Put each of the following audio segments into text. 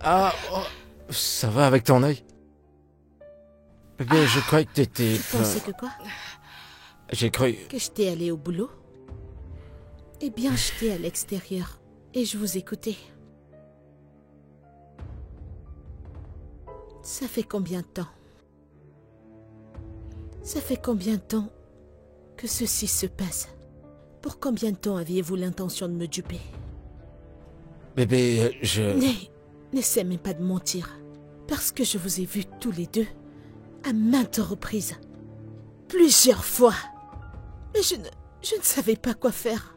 Ah, oh, ça va avec ton œil? Bébé, je croyais que t'étais... Tu pensais que quoi? J'ai cru... Que j'étais allée au boulot? Eh bien, j'étais à l'extérieur et je vous écoutais. Ça fait combien de temps? Ça fait combien de temps que ceci se passe? Pour combien de temps aviez-vous l'intention de me duper? Bébé, je... N'essaie même pas de mentir. Parce que je vous ai vus tous les deux à maintes reprises. Plusieurs fois. Mais je ne savais pas quoi faire.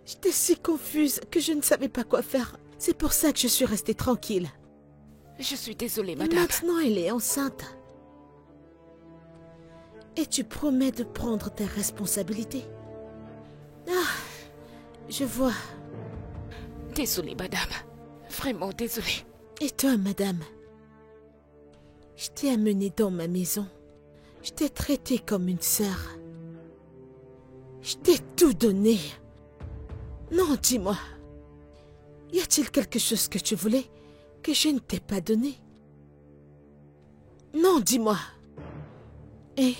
J'étais si confuse que je ne savais pas quoi faire. C'est pour ça que je suis restée tranquille. Je suis désolée, Et madame. maintenant, elle est enceinte. Et tu promets de prendre tes responsabilités. Ah, je vois. Désolée, madame. Vraiment désolée. Et toi, madame? Je t'ai amenée dans ma maison. Je t'ai traitée comme une sœur. Je t'ai tout donné. Non, dis-moi. Y a-t-il quelque chose que tu voulais que je ne t'ai pas donné? Non, dis-moi. Et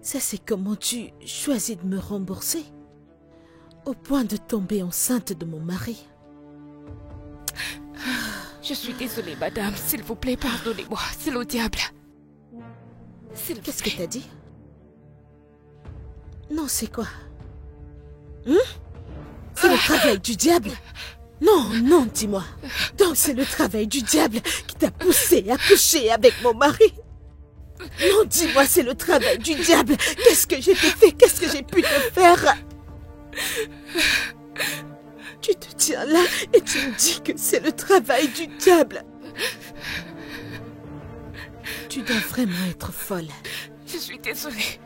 ça, c'est comment tu choisis de me rembourser? Au point de tomber enceinte de mon mari. Je suis désolée, madame. S'il vous plaît, pardonnez-moi. C'est le diable. Qu'est-ce que t'as dit? Non, c'est quoi? C'est le travail du diable? Non, non, dis-moi. Donc c'est le travail du diable qui t'a poussé à coucher avec mon mari? Non, dis-moi, c'est le travail du diable. Qu'est-ce que j'ai fait? Qu'est-ce que j'ai pu te faire? Tu te tiens là et tu me dis que c'est le travail du diable. Tu dois vraiment être folle. Je suis désolée.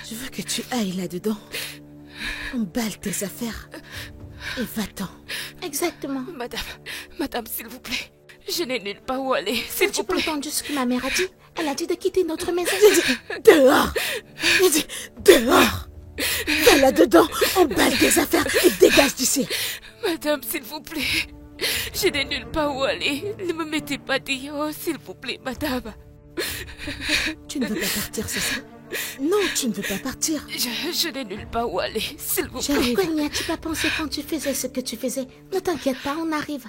Je veux que tu ailles là-dedans. Emballe tes affaires et va-t'en. Exactement. Madame, s'il vous plaît. Je n'ai nulle part où aller, s'il vous plaît. Tu peux entendre ce que ma mère a dit? Elle a dit de quitter notre maison. Dehors! J'ai dit dehors! Va là-dedans, emballe tes affaires et dégage d'ici. Madame, s'il vous plaît. Je n'ai nulle part où aller. Ne me mettez pas dehors, s'il vous plaît, madame. Tu ne veux pas partir, c'est ça? Non, tu ne veux pas partir. Je n'ai nulle part où aller, s'il vous plaît. J'arrive. Pourquoi n'y as-tu pas pensé quand tu faisais ce que tu faisais? Ne t'inquiète pas, on arrive.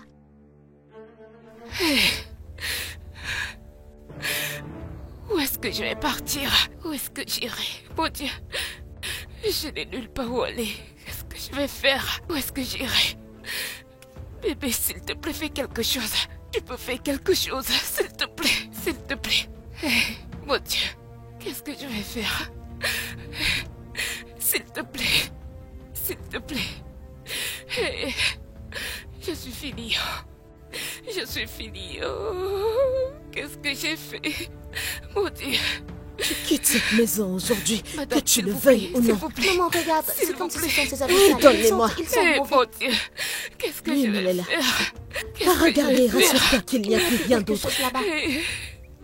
Où est-ce que je vais partir? Où est-ce que j'irai? Mon Dieu, je n'ai nulle part où aller. Qu'est-ce que je vais faire? Où est-ce que j'irai? Bébé, s'il te plaît, fais quelque chose. Tu peux faire quelque chose, s'il te plaît, s'il te plaît. Mon Dieu, qu'est-ce que je vais faire? S'il te plaît, s'il te plaît. Je suis finie. Je suis finie. Oh, qu'est-ce que j'ai fait? Mon Dieu. Tu quittes cette maison aujourd'hui, Madame, que tu le s'il vous veuilles plaît, ou s'il non. vous plaît. Maman, regarde, S'il c'est vous comme si plaît. ce sont ces habits sales. Donne-les-moi. Ils sont mauvais. Mon Dieu, qu'est-ce que Oui, je mais vais là. faire? Va regarder, rassure-toi qu'il n'y a plus rien Quelque d'autre. chose là-bas.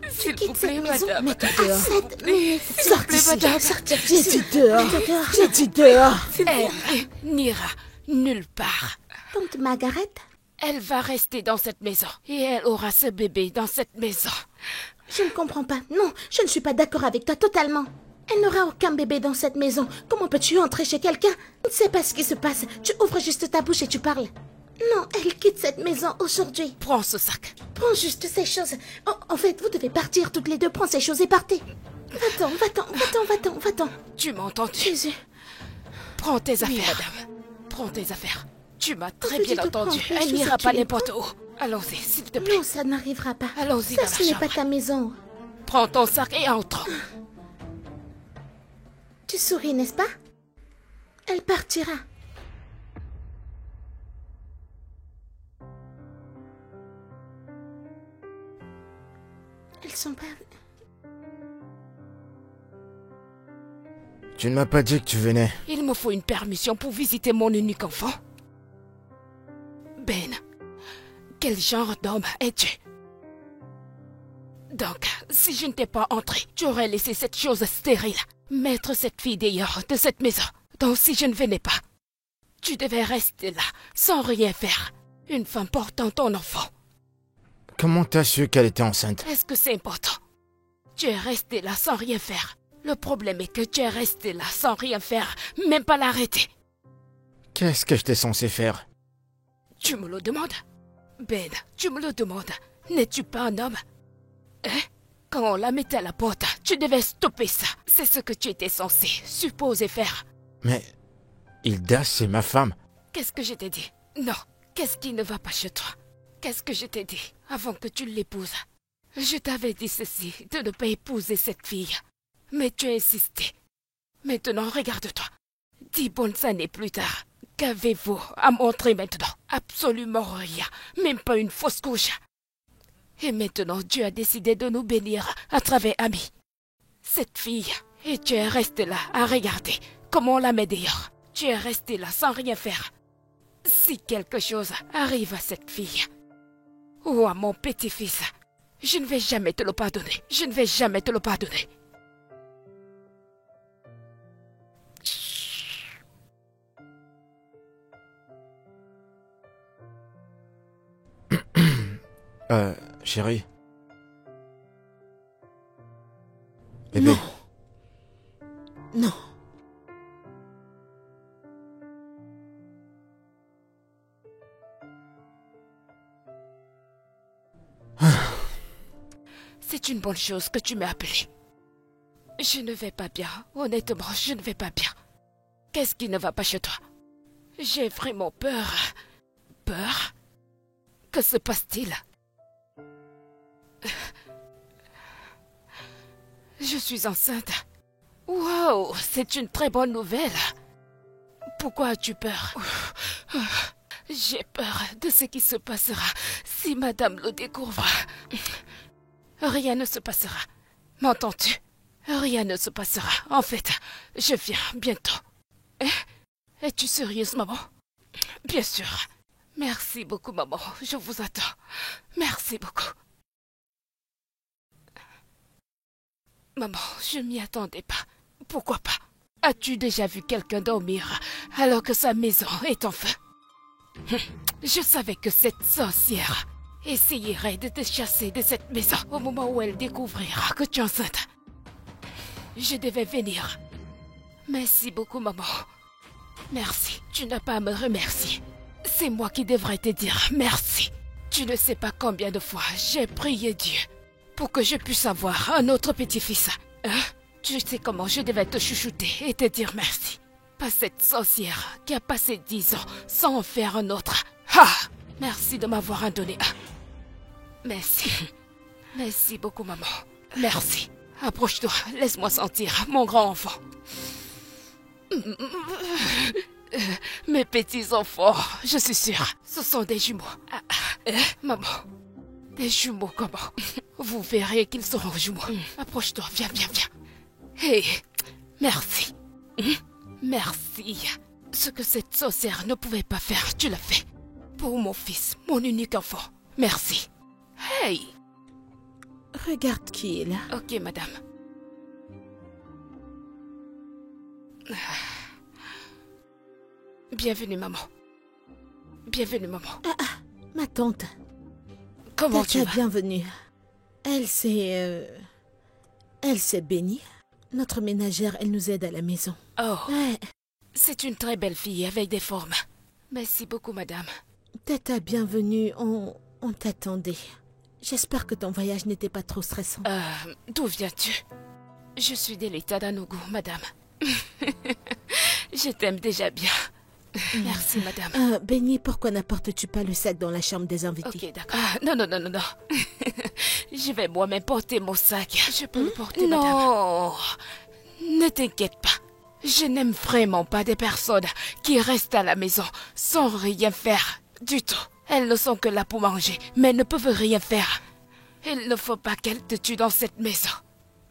S'il vous quittes cette plaît, maison, madame. Mets-toi À dehors. 7 minutes. Sors plaît, d'ici. madame. Sortir J'ai d'ici. dit dehors. Dehors. J'ai dit dehors. Elle n'ira nulle part. Tante Margaret, Elle va rester dans cette maison. Et elle aura ce bébé dans cette maison. je ne comprends pas. Non, je ne suis pas d'accord avec toi totalement. Elle n'aura aucun bébé dans cette maison. Comment peux-tu entrer chez quelqu'un? Je ne sais pas ce qui se passe. Tu ouvres juste ta bouche et tu parles. Non, elle quitte cette maison aujourd'hui. Prends ce sac. Prends juste ces choses. En fait, vous devez partir toutes les deux. Prends ces choses et partez. Va-t'en, va-t'en, va-t'en, va-t'en, va-t'en. Tu m'as entendu? Jésus. Prends tes affaires, Oui, madame. Prends tes affaires. Tu m'as très Petite, bien entendu. prends les Elle choses n'ira et tu pas les n'importe où. Allons-y, s'il te plaît. Non, ça n'arrivera pas. Allons-y Ça, dans ce la n'est pas chambre. ta maison. Prends ton sac et entre. Tu souris, n'est-ce pas? Elle partira. Elles sont pas... Tu ne m'as pas dit que tu venais. Il me faut une permission pour visiter mon unique enfant. Ben, quel genre d'homme es-tu? Donc, si je ne t'ai pas entré, tu aurais laissé cette chose stérile, mettre cette fille dehors de cette maison. Donc, si je ne venais pas, Tu devais rester là, sans rien faire. Une femme portant ton enfant. Comment t'as su qu'elle était enceinte? Est-ce que c'est important? Tu es resté là sans rien faire. Le problème est que tu es resté là sans rien faire, même pas l'arrêter. Qu'est-ce que j'étais censé faire? Tu me le demandes? Ben, tu me le demandes. N'es-tu pas un homme? Hein? Quand on la mettait à la porte, tu devais stopper ça. C'est ce que tu étais censé, supposer faire. Mais Hilda, c'est ma femme. Qu'est-ce que je t'ai dit? Non. Qu'est-ce qui ne va pas chez toi? Qu'est-ce que je t'ai dit avant que tu l'épouses? Je t'avais dit ceci, de ne pas épouser cette fille. Mais tu as insisté. Maintenant, regarde-toi. 10 bonnes années plus tard, qu'avez-vous à montrer maintenant? Absolument rien. Même pas une fausse couche. Et maintenant, Dieu a décidé de nous bénir à travers Ami. Cette fille, et tu es resté là à regarder comment on la met dehors. Tu es resté là sans rien faire. Si quelque chose arrive à cette fille, ou à mon petit-fils, je ne vais jamais te le pardonner. Je ne vais jamais te le pardonner. Chérie. Bébé. Non. Non. C'est une bonne chose que tu m'aies appelé. Je ne vais pas bien. Honnêtement, je ne vais pas bien. Qu'est-ce qui ne va pas chez toi? J'ai vraiment peur. Peur? Que se passe-t-il? Je suis enceinte. Wow, c'est une très bonne nouvelle. Pourquoi as-tu peur? J'ai peur de ce qui se passera si madame le découvre. Rien ne se passera. M'entends-tu? Rien ne se passera. En fait, je viens bientôt. Es-tu sérieuse, maman? Bien sûr. Merci beaucoup, maman. Je vous attends. Merci beaucoup. Maman, je m'y attendais pas. Pourquoi pas? As-tu déjà vu quelqu'un dormir alors que sa maison est en feu? Je savais que cette sorcière essayerait de te chasser de cette maison au moment où elle découvrira que tu es enceinte. Je devais venir. Merci beaucoup, maman. Merci. Tu n'as pas à me remercier. C'est moi qui devrais te dire merci. Tu ne sais pas combien de fois j'ai prié Dieu pour que je puisse avoir un autre petit-fils. Hein? Tu sais comment je devais te chouchouter et te dire merci. Pas cette sorcière qui a passé 10 ans sans en faire un autre. Ah! Merci de m'avoir en donné un. Merci. Merci beaucoup, maman. Merci. Approche-toi, laisse-moi sentir mon grand enfant. Mes petits enfants, je suis sûre, ce sont des jumeaux. Maman, des jumeaux comment? Vous verrez qu'ils seront jumeaux. Approche-toi, viens, viens, viens. Hé, merci. Merci. Ce que cette sorcière ne pouvait pas faire, tu l'as fait. Pour mon fils, mon unique enfant. Merci. Hey! Regarde qui est là. Ok, madame. Bienvenue, maman. Bienvenue, maman. Ma tante. Comment tu Tata, vas? bienvenue. Elle s'est bénie. Notre ménagère, elle nous aide à la maison. Oh, Ouais. c'est une très belle fille avec des formes. Merci beaucoup, madame. Tata, bienvenue. On t'attendait. J'espère que ton voyage n'était pas trop stressant. D'où viens-tu? Je suis d'Elita d'Anougou, madame. Je t'aime déjà bien. Merci, madame. Béni, pourquoi n'apportes-tu pas le sac dans la chambre des invités? Ok, d'accord. Non, non, non, non, non. Je vais moi-même porter mon sac. Je peux le porter, madame? Non, ne t'inquiète pas. Je n'aime vraiment pas des personnes qui restent à la maison sans rien faire du tout. Elles ne sont que là pour manger, mais ne peuvent rien faire. Il ne faut pas qu'elles te tuent dans cette maison.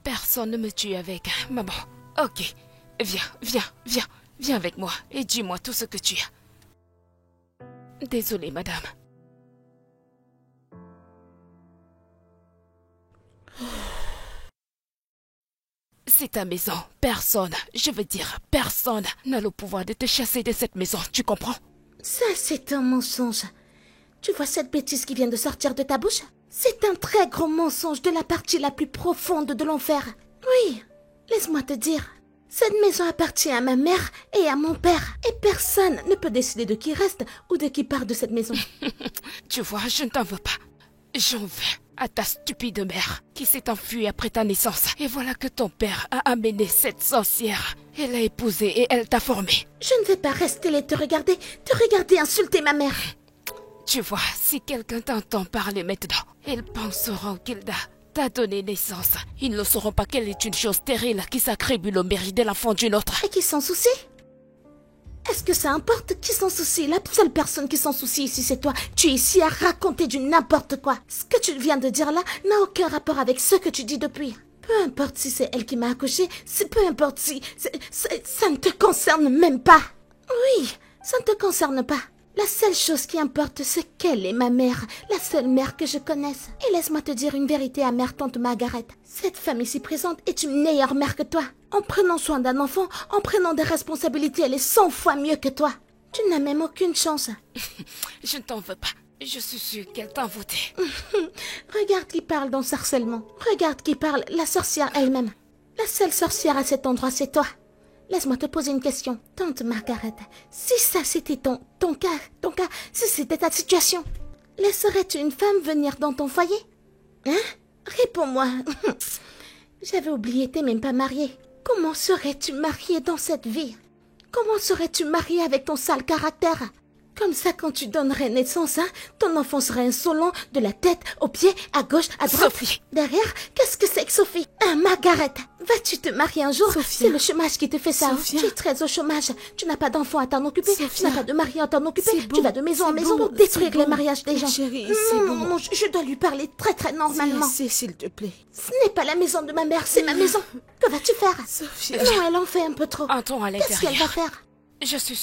Personne ne me tue avec maman. Ok, viens, viens, viens. Viens avec moi et dis-moi tout ce que tu as. Désolée, madame. C'est ta maison. Personne, je veux dire personne, n'a le pouvoir de te chasser de cette maison, tu comprends? Ça, c'est un mensonge. Tu vois cette bêtise qui vient de sortir de ta bouche? C'est un très gros mensonge de la partie la plus profonde de l'enfer. Oui, laisse-moi te dire. Cette maison appartient à ma mère et à mon père. Et personne ne peut décider de qui reste ou de qui part de cette maison. Tu vois, je ne t'en veux pas. J'en veux à ta stupide mère qui s'est enfuie après ta naissance. Et voilà que ton père a amené cette sorcière. Elle l'a épousée et elle t'a formée. Je ne vais pas rester là et te regarder insulter ma mère. Tu vois, si quelqu'un t'entend parler maintenant, ils penseront qu'il t'a donné naissance. Ils ne sauront pas qu'elle est une chose stérile qui s'attribue au mérite de l'enfant d'une autre. Et qui s'en soucie? Est-ce que ça importe qui s'en soucie? La seule personne qui s'en soucie ici, c'est toi. Tu es ici à raconter du n'importe quoi. Ce que tu viens de dire là n'a aucun rapport avec ce que tu dis depuis. Peu importe si c'est elle qui m'a accouché, peu importe si... ça ne te concerne même pas. Oui, ça ne te concerne pas. La seule chose qui importe, c'est qu'elle est ma mère, la seule mère que je connaisse. Et laisse-moi te dire une vérité amère, tante Margaret. Cette femme ici présente est une meilleure mère que toi. En prenant soin d'un enfant, en prenant des responsabilités, elle est 100 fois mieux que toi. Tu n'as même aucune chance. Je ne t'en veux pas. Je suis sûre qu'elle t'a envoûté. Regarde qui parle dans ce harcèlement. Regarde qui parle, la sorcière elle-même. La seule sorcière à cet endroit, c'est toi. Laisse-moi te poser une question. Tante Margaret, si ça c'était ton cas, si c'était ta situation, laisserais-tu une femme venir dans ton foyer? Hein? Réponds-moi. J'avais oublié, t'es même pas mariée. Comment serais-tu mariée dans cette vie? Comment serais-tu mariée avec ton sale caractère? Comme ça, quand tu donnerais naissance, ton enfant serait insolent de la tête aux pieds, à gauche, à droite. Sophie! Derrière, qu'est-ce que c'est que Sophie? Margaret, vas-tu te marier un jour? C'est le chômage qui te fait ça. Sophia. Tu es très au chômage. Tu n'as pas d'enfant à t'en occuper. Tu Sophia. n'as pas de mari à t'en occuper. C'est bon, Tu vas de maison en c'est maison bon, pour détruire c'est les bon. mariages des gens. Chérie, c'est non, bon. non, je dois lui parler très très normalement. Assez, s'il te plaît. Ce n'est pas la maison de ma mère, c'est ma maison. Que vas-tu faire? Sophia. Non, elle en fait un peu trop. Entrons à Qu'est-ce qu'elle va l'intérieur. faire? Je suis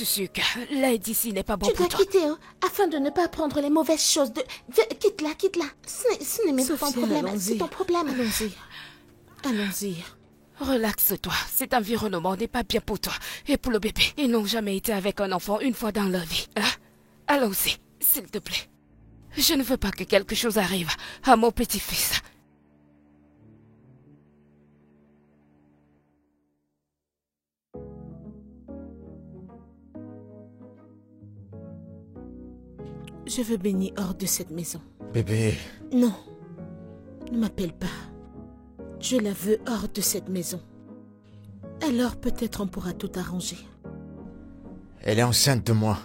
sûre que l'aide ici n'est pas bon Tu pour dois toi. quitter, afin de ne pas apprendre les mauvaises choses. Quitte-la. Ce n'est même pas ton Sophia, problème, allons-y. c'est ton problème. Allons-y. Relaxe-toi, cet environnement n'est pas bien pour toi et pour le bébé. Ils n'ont jamais été avec un enfant une fois dans leur vie. Hein? Allons-y, s'il te plaît. Je ne veux pas que quelque chose arrive à mon petit-fils. Je veux Benny hors de cette maison. Bébé, Non, ne m'appelle pas. Je la veux hors de cette maison. Alors peut-être on pourra tout arranger. elle est enceinte de moi.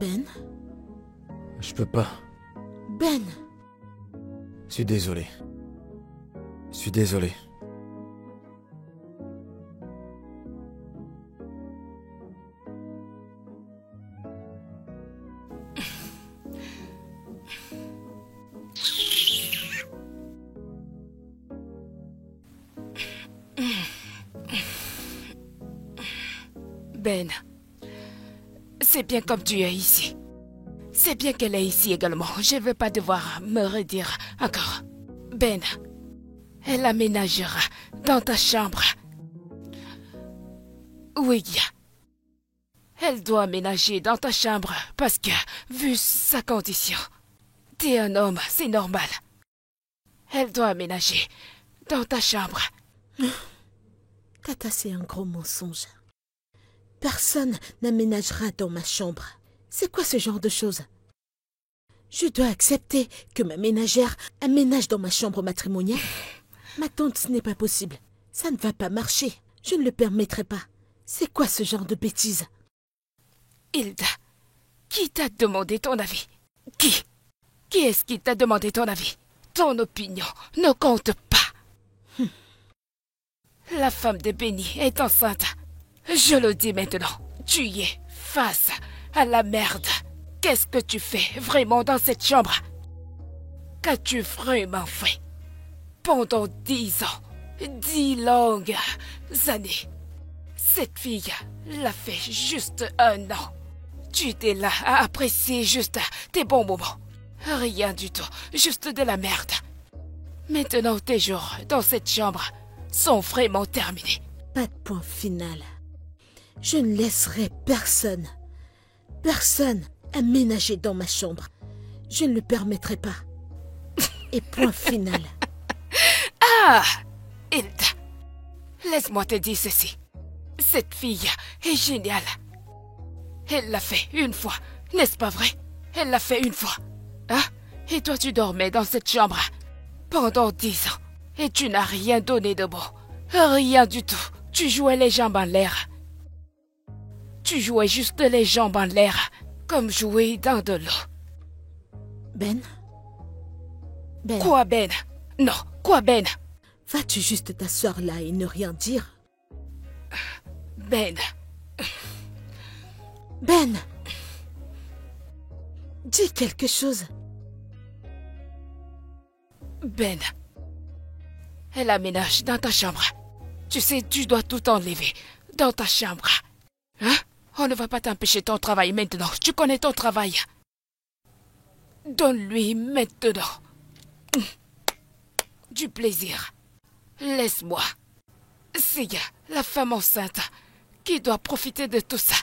Ben? Je peux pas. Ben! Je suis désolé. Je suis désolé. Ben, c'est bien comme tu es ici. C'est bien qu'elle est ici également. Je ne veux pas devoir me redire encore. Ben, elle aménagera dans ta chambre. Oui, elle doit aménager dans ta chambre parce que, vu sa condition, t'es un homme, c'est normal. Elle doit aménager dans ta chambre. Tata, c'est un gros mensonge. Personne n'aménagera dans ma chambre. C'est quoi ce genre de choses? Je dois accepter que ma ménagère aménage dans ma chambre matrimoniale? Ma tante, ce n'est pas possible. Ça ne va pas marcher. Je ne le permettrai pas. C'est quoi ce genre de bêtises? Hilda, qui t'a demandé ton avis? Qui est-ce qui t'a demandé ton avis? Ton opinion ne compte pas. La femme de Benny est enceinte. Je le dis maintenant, tu y es face à la merde. Qu'est-ce que tu fais vraiment dans cette chambre? Qu'as-tu vraiment fait? Pendant 10 ans, 10 longues années. Cette fille l'a fait juste 1 an. Tu étais là à apprécier juste tes bons moments. Rien du tout, juste de la merde. Maintenant, tes jours dans cette chambre sont vraiment terminés. Pas de point final. Je ne laisserai personne aménager dans ma chambre. Je ne le permettrai pas. Et point final. Ah, Hilda, laisse-moi te dire ceci. Cette fille est géniale. Elle l'a fait une fois, n'est-ce pas vrai? Elle l'a fait une fois. Hein? Et toi, tu dormais dans cette chambre pendant 10 ans. Et tu n'as rien donné de bon. Rien du tout. Tu jouais les jambes en l'air. Tu jouais juste les jambes en l'air, comme jouer dans de l'eau. Ben? Quoi, Ben? Non, quoi, Ben? Vas-tu juste t'asseoir là et ne rien dire? Ben, Ben! Dis quelque chose. Ben, elle aménage dans ta chambre. Tu sais, tu dois tout enlever dans ta chambre. Hein? On ne va pas t'empêcher ton travail maintenant. Tu connais ton travail. Donne-lui maintenant du plaisir. Laisse-moi. C'est la femme enceinte qui doit profiter de tout ça.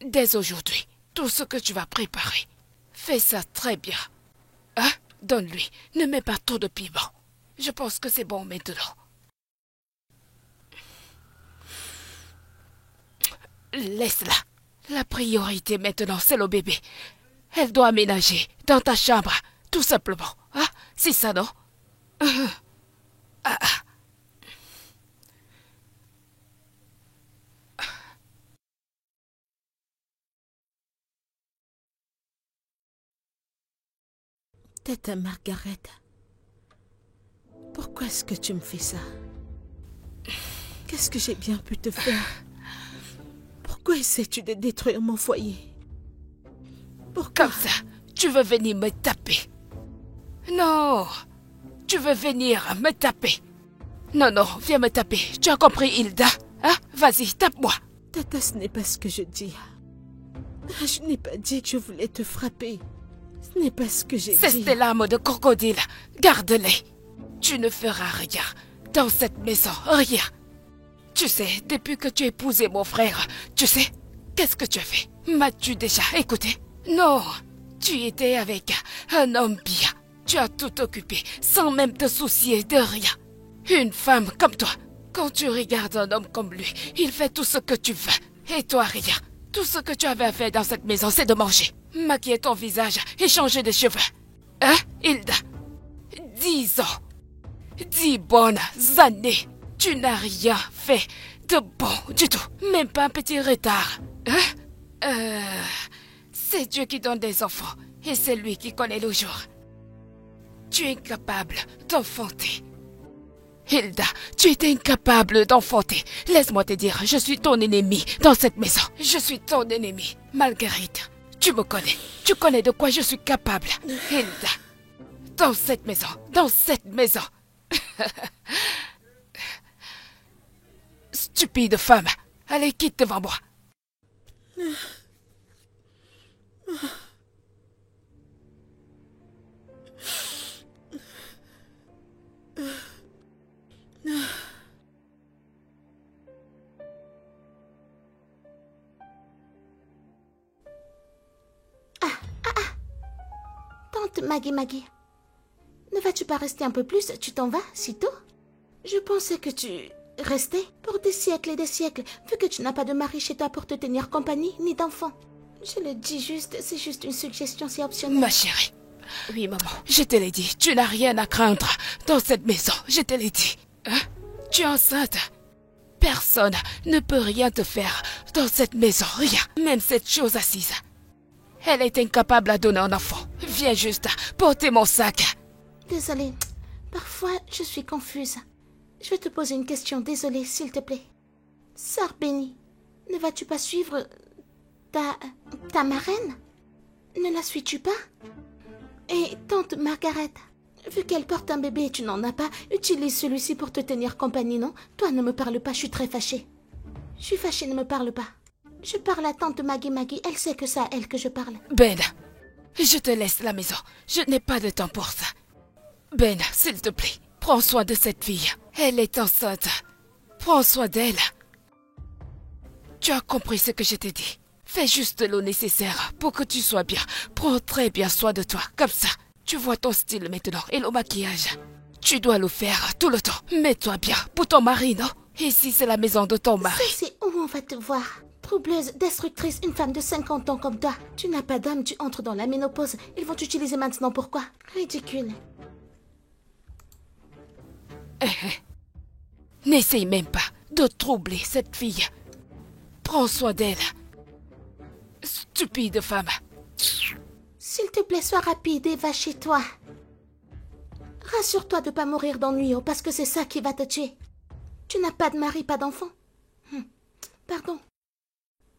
Dès aujourd'hui, tout ce que tu vas préparer, fais ça très bien. Hein? Donne-lui. Ne mets pas trop de piment. Je pense que c'est bon maintenant. Laisse-la. La priorité maintenant, c'est le bébé. Elle doit aménager dans ta chambre, tout simplement. Hein? C'est ça, non? Tata Margaret, pourquoi est-ce que tu me fais ça? Qu'est-ce que j'ai bien pu te faire? Pourquoi essaies-tu de détruire mon foyer? Pourquoi? Comme ça, tu veux venir me taper? Non, tu veux venir me taper? Non, non, viens me taper. Tu as compris, Hilda? Hein? Vas-y, tape-moi. Tata, ce n'est pas ce que je dis. Je n'ai pas dit que je voulais te frapper. Ce n'est pas ce que j'ai dit. C'est tes larmes de crocodile. Garde-les. Tu ne feras rien dans cette maison, rien. Tu sais, depuis que tu as épousé mon frère, tu sais, qu'est-ce que tu as fait? M'as-tu déjà écouté? Non, tu étais avec un homme bien. Tu as tout occupé, sans même te soucier de rien. Une femme comme toi, quand tu regardes un homme comme lui, il fait tout ce que tu veux. Et toi, rien. Tout ce que tu avais à faire dans cette maison, c'est de manger, maquiller ton visage et changer de cheveux. Hein, Hilda? 10 ans. 10 bonnes années. Tu n'as rien fait de bon du tout. Même pas un petit retard. Hein? C'est Dieu qui donne des enfants. Et c'est lui qui connaît le jour. Tu es incapable d'enfanter. Hilda, tu es incapable d'enfanter. Laisse-moi te dire, je suis ton ennemi dans cette maison. Je suis ton ennemi. Marguerite, tu me connais. Tu connais de quoi je suis capable. Hilda, dans cette maison. Stupide femme. Allez, quitte devant moi. Tante Maggie. Ne vas-tu pas rester un peu plus? Tu t'en vas, si tôt? Je pensais que tu restais pour des siècles et des siècles, vu que tu n'as pas de mari chez toi pour te tenir compagnie, ni d'enfant. Je le dis juste, c'est juste une suggestion, c'est optionnel. Ma chérie. Oui, maman. Je te l'ai dit, tu n'as rien à craindre dans cette maison. Je te l'ai dit. Hein? Tu es enceinte. Personne ne peut rien te faire dans cette maison. Rien. Même cette chose assise. Elle est incapable à donner un enfant. Viens juste porter mon sac. Désolée. Parfois, je suis confuse. Je vais te poser une question, désolée, s'il te plaît. Sœur Bénie, ne vas-tu pas suivre ta marraine? Ne la suis-tu pas? Et tante Margaret, vu qu'elle porte un bébé et tu n'en as pas, utilise celui-ci pour te tenir compagnie, non? Toi, ne me parle pas, je suis très fâchée. Je suis fâchée, ne me parle pas. Je parle à tante Maggie, elle sait que c'est à elle que je parle. Ben, je te laisse la maison. Je n'ai pas de temps pour ça. Ben, s'il te plaît, prends soin de cette fille. Elle est enceinte. Prends soin d'elle. Tu as compris ce que je t'ai dit. Fais juste le nécessaire pour que tu sois bien. Prends très bien soin de toi, comme ça. Tu vois ton style maintenant et le maquillage. Tu dois le faire tout le temps. Mets-toi bien pour ton mari, non? Ici, c'est la maison de ton mari. Ça, c'est où on va te voir. Troubleuse, destructrice, une femme de 50 ans comme toi. Tu n'as pas d'âme, tu entres dans la ménopause. Ils vont t'utiliser maintenant, pourquoi? Ridicule. N'essaye même pas de troubler cette fille. Prends soin d'elle. Stupide femme. S'il te plaît, sois rapide et va chez toi. Rassure-toi de ne pas mourir d'ennui, parce que c'est ça qui va te tuer. Tu n'as pas de mari, pas d'enfant. Pardon.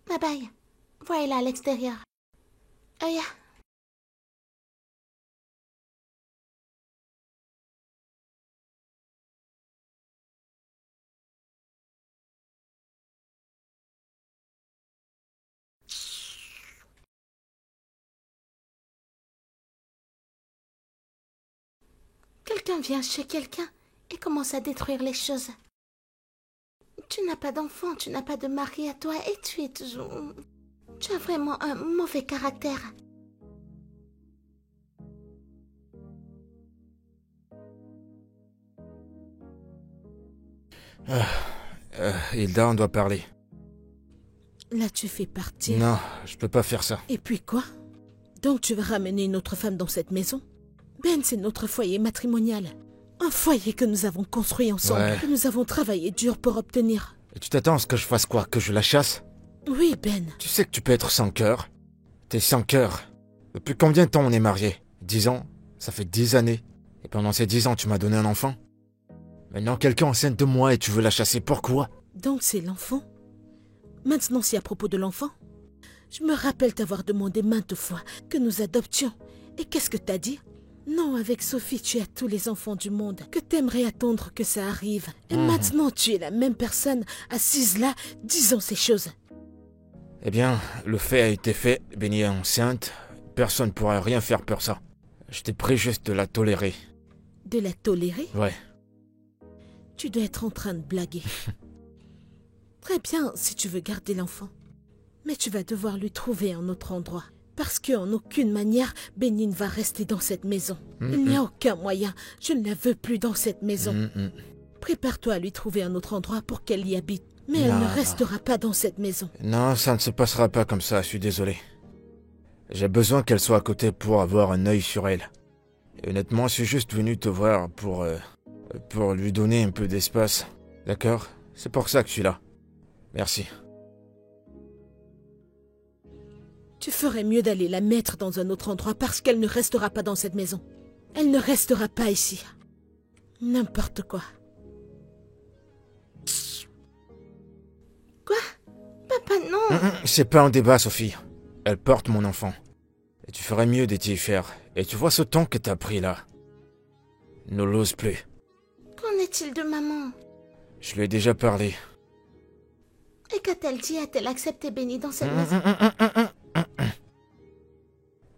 Bye bye. Voilà à l'extérieur. Aya. Quelqu'un vient chez quelqu'un et commence à détruire les choses. Tu n'as pas d'enfant, tu n'as pas de mari à toi et tu es toujours... Tu as vraiment un mauvais caractère. Hilda, on doit parler. Là, tu fais partir. Non, je peux pas faire ça. Et puis quoi? Donc tu vas ramener une autre femme dans cette maison? Ben, c'est notre foyer matrimonial. Un foyer que nous avons construit ensemble, Ouais. que nous avons travaillé dur pour obtenir. Et tu t'attends à ce que je fasse quoi? Que je la chasse? Oui, Ben. Tu sais que tu peux être sans cœur. T'es sans cœur. Depuis combien de temps on est mariés? 10 ans? Ça fait 10 années. Et pendant ces 10 ans, tu m'as donné un enfant? Maintenant, quelqu'un enceinte de moi et tu veux la chasser, pourquoi? Donc c'est l'enfant? Maintenant, c'est à propos de l'enfant? Je me rappelle t'avoir demandé maintes fois que nous adoptions. Et qu'est-ce que t'as dit? Non, avec Sophie, tu as tous les enfants du monde, que t'aimerais attendre que ça arrive. Et maintenant, tu es la même personne, assise là, disant ces choses. Eh bien, le fait a été fait. Benny est enceinte. Personne ne pourra rien faire pour ça. J'étais prêt juste de la tolérer. De la tolérer? Ouais. Tu dois être en train de blaguer. Très bien, si tu veux garder l'enfant. Mais tu vas devoir lui trouver un autre endroit. Parce qu'en aucune manière, Benny ne va rester dans cette maison. Il n'y a aucun moyen. Je ne la veux plus dans cette maison. Prépare-toi à lui trouver un autre endroit pour qu'elle y habite. Mais elle Non, ne non. restera pas dans cette maison. Non, ça ne se passera pas comme ça, je suis désolé. J'ai besoin qu'elle soit à côté pour avoir un œil sur elle. Et honnêtement, je suis juste venu te voir pour lui donner un peu d'espace. D'accord? C'est pour ça que je suis là. Merci. Tu ferais mieux d'aller la mettre dans un autre endroit parce qu'elle ne restera pas dans cette maison. Elle ne restera pas ici. N'importe quoi. Quoi? Papa, non. C'est pas un débat, Sophie. Elle porte mon enfant. Et tu ferais mieux de t'y faire. Et tu vois ce ton que t'as pris là. Ne l'ose plus. Qu'en est-il de maman? Je lui ai déjà parlé. Et qu'a-t-elle dit? A-t-elle accepté Benny dans cette maison?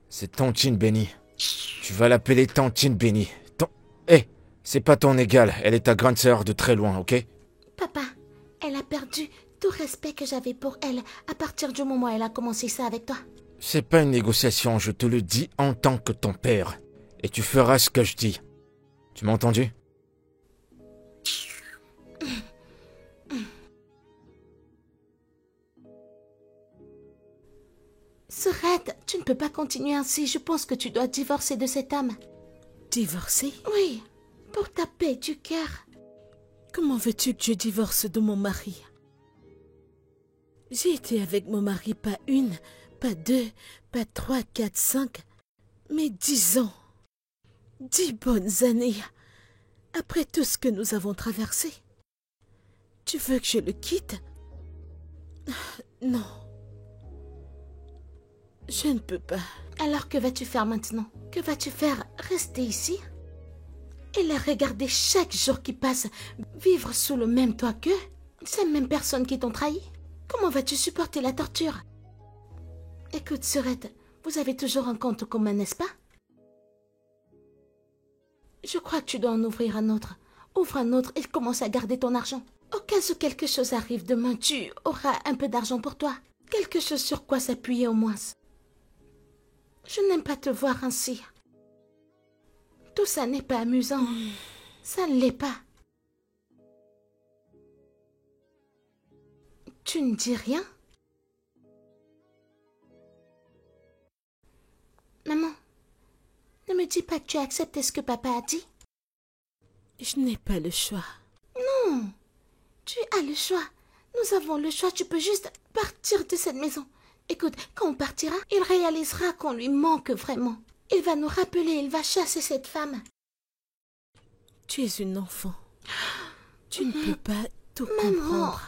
C'est Tantine Benny. Tu vas l'appeler Tantine Benny. C'est pas ton égal. Elle est ta grande sœur de très loin, ok? Papa, elle a perdu tout respect que j'avais pour elle à partir du moment où elle a commencé ça avec toi. C'est pas une négociation, je te le dis en tant que ton père. Et tu feras ce que je dis. Tu m'as entendu? Sorette, tu ne peux pas continuer ainsi. Je pense que tu dois divorcer de cet homme. Divorcer? Oui, pour ta paix du cœur. Comment veux-tu que je divorce de mon mari? J'ai été avec mon mari pas une, pas deux, pas 3, 4, 5, mais 10 ans. 10 bonnes années. Après tout ce que nous avons traversé. Tu veux que je le quitte? Non. Je ne peux pas. Alors que vas-tu faire maintenant? Que vas-tu faire? Rester ici? Et les regarder chaque jour qui passe, vivre sous le même toit qu'eux? Ces mêmes personnes qui t'ont trahi? Comment vas-tu supporter la torture? Écoute, Surette, vous avez toujours un compte commun, n'est-ce pas? Je crois que tu dois en ouvrir un autre. Ouvre un autre et commence à garder ton argent. Au cas où quelque chose arrive demain, tu auras un peu d'argent pour toi. Quelque chose sur quoi s'appuyer au moins. Je n'aime pas te voir ainsi. Tout ça n'est pas amusant. Ça ne l'est pas. Tu ne dis rien? Maman, ne me dis pas que tu as accepté ce que papa a dit. Je n'ai pas le choix. Non, tu as le choix. Nous avons le choix. Tu peux juste partir de cette maison. Écoute, quand on partira, il réalisera qu'on lui manque vraiment. Il va nous rappeler, il va chasser cette femme. Tu es une enfant. Tu ne peux pas tout Maman, comprendre.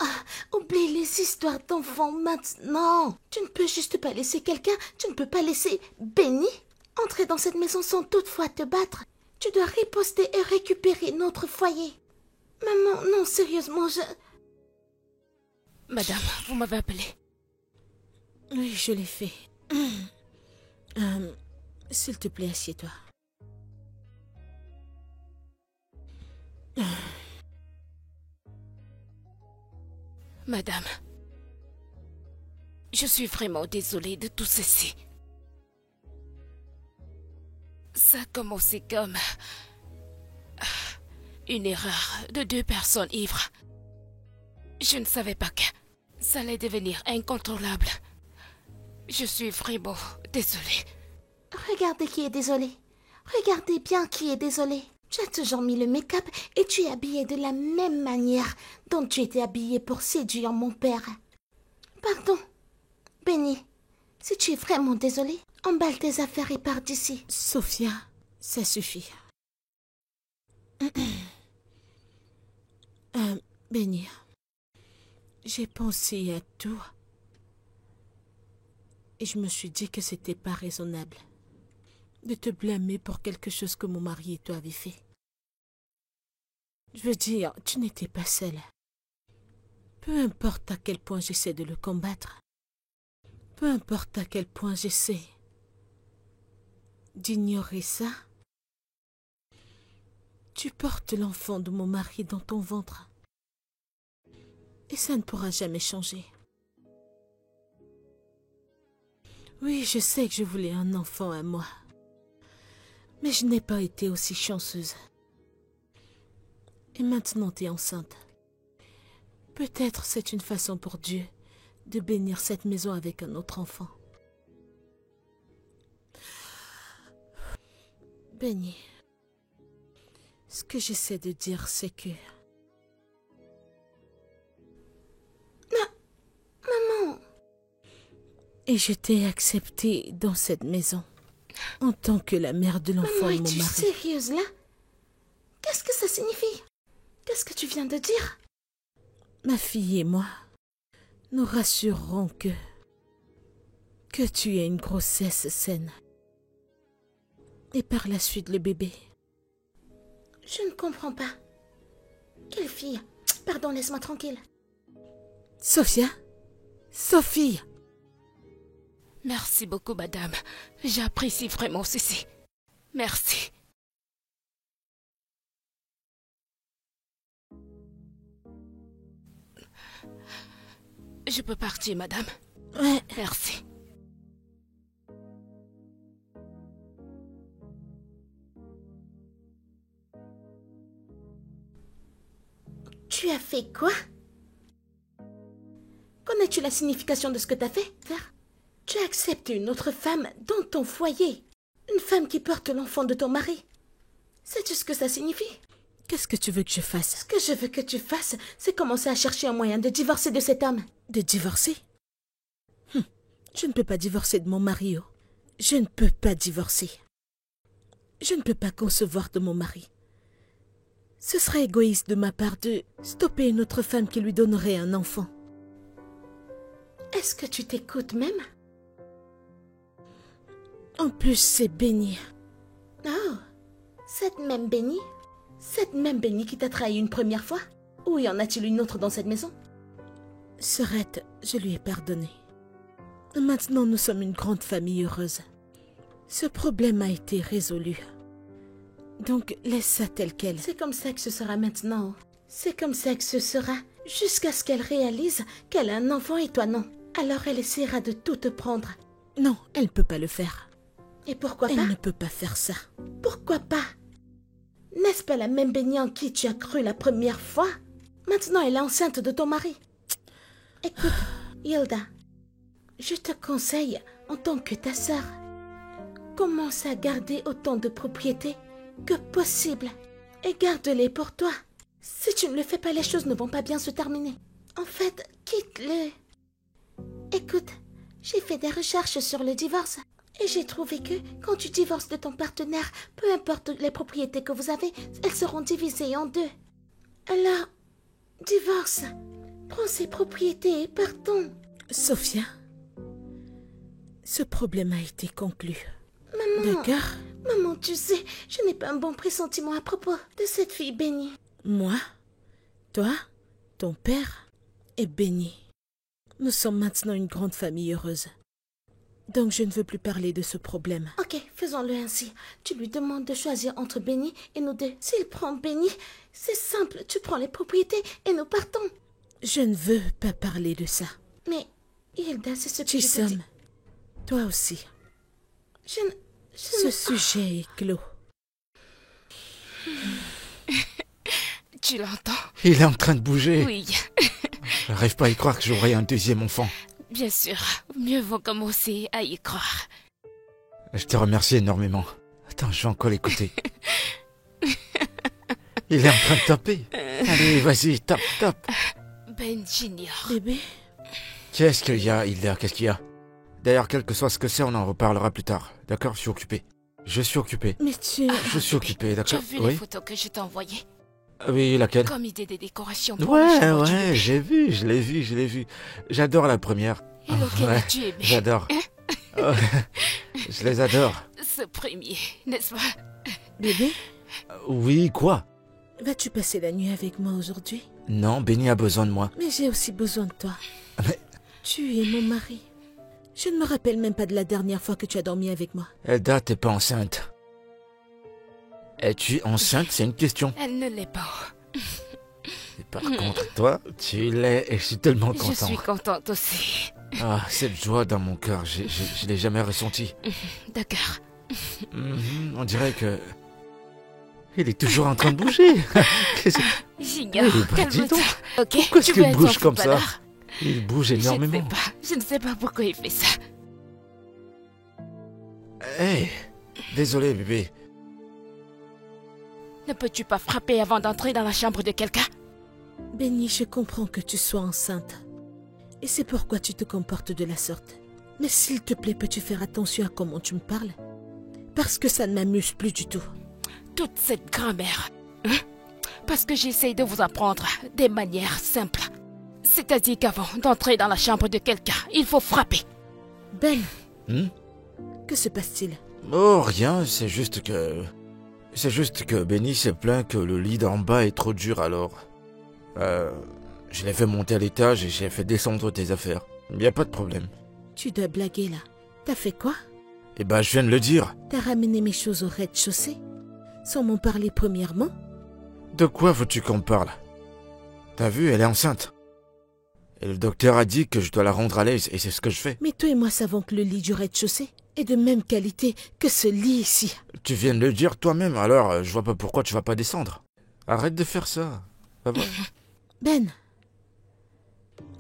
oublie les histoires d'enfants maintenant. Tu ne peux juste pas laisser quelqu'un, tu ne peux pas laisser Benny entrer dans cette maison sans toutefois te battre. Tu dois riposter et récupérer notre foyer. Maman, non, sérieusement, Madame, vous m'avez appelé. Oui, je l'ai fait. S'il te plaît, assieds-toi. Madame, je suis vraiment désolée de tout ceci. Ça a commencé comme une erreur de deux personnes ivres. Je ne savais pas que ça allait devenir incontrôlable. Je suis vraiment désolée. Regardez qui est désolé. Regardez bien qui est désolé. Tu as toujours mis le make-up et tu es habillée de la même manière dont tu étais habillée pour séduire mon père. Pardon. Benny, si tu es vraiment désolé, emballe tes affaires et pars d'ici. Sophia, ça suffit. Benny, j'ai pensé à tout. Et je me suis dit que c'était pas raisonnable de te blâmer pour quelque chose que mon mari et toi avaient fait. Je veux dire, tu n'étais pas seule. Peu importe à quel point j'essaie de le combattre, peu importe à quel point j'essaie d'ignorer ça, tu portes l'enfant de mon mari dans ton ventre. Et ça ne pourra jamais changer. Oui, je sais que je voulais un enfant à moi. Mais je n'ai pas été aussi chanceuse. Et maintenant tu es enceinte. Peut-être c'est une façon pour Dieu de bénir cette maison avec un autre enfant. Benny, ce que j'essaie de dire, c'est que... Maman, Et je t'ai acceptée dans cette maison, en tant que la mère de l'enfant maman, de mon es-tu mari. sérieuse là? Qu'est-ce que ça signifie? Qu'est-ce que tu viens de dire? Ma fille et moi, nous rassurerons que tu aies une grossesse saine. Et par la suite le bébé. Je ne comprends pas. Quelle fille? Pardon, laisse-moi tranquille. Sophia? Sophie! Merci beaucoup, madame. J'apprécie vraiment ceci. Merci. Je peux partir, madame? Ouais. Merci. Tu as fait quoi? Connais-tu la signification de ce que tu as fait? Tu as accepté une autre femme dans ton foyer. Une femme qui porte l'enfant de ton mari. Sais-tu ce que ça signifie? Qu'est-ce que tu veux que je fasse? Ce que je veux que tu fasses, c'est commencer à chercher un moyen de divorcer de cet homme. De divorcer? Je ne peux pas divorcer de mon mari. Oh. Je ne peux pas divorcer. Je ne peux pas concevoir de mon mari. Ce serait égoïste de ma part de stopper une autre femme qui lui donnerait un enfant. Est-ce que tu t'écoutes même? En plus, c'est Benny. Oh, cette même Benny? Cette même Benny qui t'a trahi une première fois? Ou y en a-t-il une autre dans cette maison? Sœurette, je lui ai pardonné. Maintenant, nous sommes une grande famille heureuse. Ce problème a été résolu. Donc, laisse ça tel quel. C'est comme ça que ce sera maintenant. C'est comme ça que ce sera, jusqu'à ce qu'elle réalise qu'elle a un enfant et toi non. Alors elle essaiera de tout te prendre. Non, elle ne peut pas le faire. Et pourquoi pas? Elle ne peut pas faire ça. Pourquoi pas? N'est-ce pas la même Benny en qui tu as cru la première fois? Maintenant, elle est enceinte de ton mari. Écoute, Hilda, je te conseille, en tant que ta sœur, commence à garder autant de propriétés que possible et garde-les pour toi. Si tu ne le fais pas, les choses ne vont pas bien se terminer. En fait, quitte-le. Écoute, j'ai fait des recherches sur le divorce et j'ai trouvé que quand tu divorces de ton partenaire, peu importe les propriétés que vous avez, elles seront divisées en deux. Alors, divorce. Prends ces propriétés et partons. Sophia, ce problème a été conclu. Maman, D'accord? maman, tu sais, je n'ai pas un bon pressentiment à propos de cette fille bénie. Moi, toi, ton père et Benny. Nous sommes maintenant une grande famille heureuse. Donc je ne veux plus parler de ce problème. Ok, faisons-le ainsi. Tu lui demandes de choisir entre Benny et nous deux. S'il prend Benny, c'est simple, tu prends les propriétés et nous partons. Je ne veux pas parler de ça. Mais, Hilda, c'est ce que je te dis. Chisom, toi aussi. Je Ce ne... sujet est clos. Tu l'entends? Il est en train de bouger. Oui, J'arrive pas à y croire que j'aurai un deuxième enfant. bien sûr. Mieux vaut commencer à y croire. Je te remercie énormément. Attends, je vais encore l'écouter. Il est en train de taper. Allez, vas-y, tape, tape. Ben Junior. Bébé, Qu'est-ce qu'il y a, Hilda? Qu'est-ce qu'il y a? D'ailleurs, quel que soit ce que c'est, on en reparlera plus tard. D'accord? Je suis occupé. Je suis occupé. mais tu... Je suis occupé, Tu as d'accord? vu les Oui? photos que je t'ai envoyées? Oui, laquelle? Comme idée des décorations pour le Ouais, chambre du ouais, bébé. j'ai vu, je l'ai vu. J'adore la première. Et lequel Ouais, as-tu aimé? j'adore. Oh, je les adore. Ce premier, n'est-ce pas? Bébé, Oui, quoi? vas-tu passer la nuit avec moi aujourd'hui? Non, Benny a besoin de moi. Mais j'ai aussi besoin de toi. Mais Tu es mon mari. Je ne me rappelle même pas de la dernière fois que tu as dormi avec moi. Hilda, t'es pas enceinte. Es-tu enceinte? C'est une question. Elle ne l'est pas. Et par contre, toi, tu l'es et je suis tellement Je content. suis contente aussi. Ah, cette joie dans mon cœur, je l'ai jamais ressentie. D'accord. On dirait que... Il est toujours en train de bouger. J'ignore. Eh ben, dis Calme-toi. donc. Ok, Pourquoi est-ce tu qu'il veux être bouge son comme ça? footballeur? Il bouge Je ne énormément. sais pas. Je ne sais pas pourquoi il fait ça. Hey, désolé bébé. Ne peux-tu pas frapper avant d'entrer dans la chambre de quelqu'un? Benny, je comprends que tu sois enceinte. Et c'est pourquoi tu te comportes de la sorte. Mais s'il te plaît, peux-tu faire attention à comment tu me parles? Parce que ça ne m'amuse plus du tout. Toute cette grammaire. Hein? Parce que j'essaye de vous apprendre des manières simples. C'est-à-dire qu'avant d'entrer dans la chambre de quelqu'un, il faut frapper. Ben, Hmm? que se passe-t-il? Oh, rien, c'est juste que... C'est juste que Benny s'est plaint que le lit d'en bas est trop dur alors. Je l'ai fait monter à l'étage et j'ai fait descendre tes affaires. Y a pas de problème. Tu dois blaguer là. T'as fait quoi? Eh ben, je viens de le dire. T'as ramené mes choses au rez-de-chaussée? Sans m'en parler premièrement? De quoi veux-tu qu'on parle? T'as vu, elle est enceinte. Et le docteur a dit que je dois la rendre à l'aise et c'est ce que je fais. Mais toi et moi savons que le lit du rez-de-chaussée est de même qualité que ce lit ici. Tu viens de le dire toi-même, alors je vois pas pourquoi tu vas pas descendre. Arrête de faire ça. Ça va? Ben.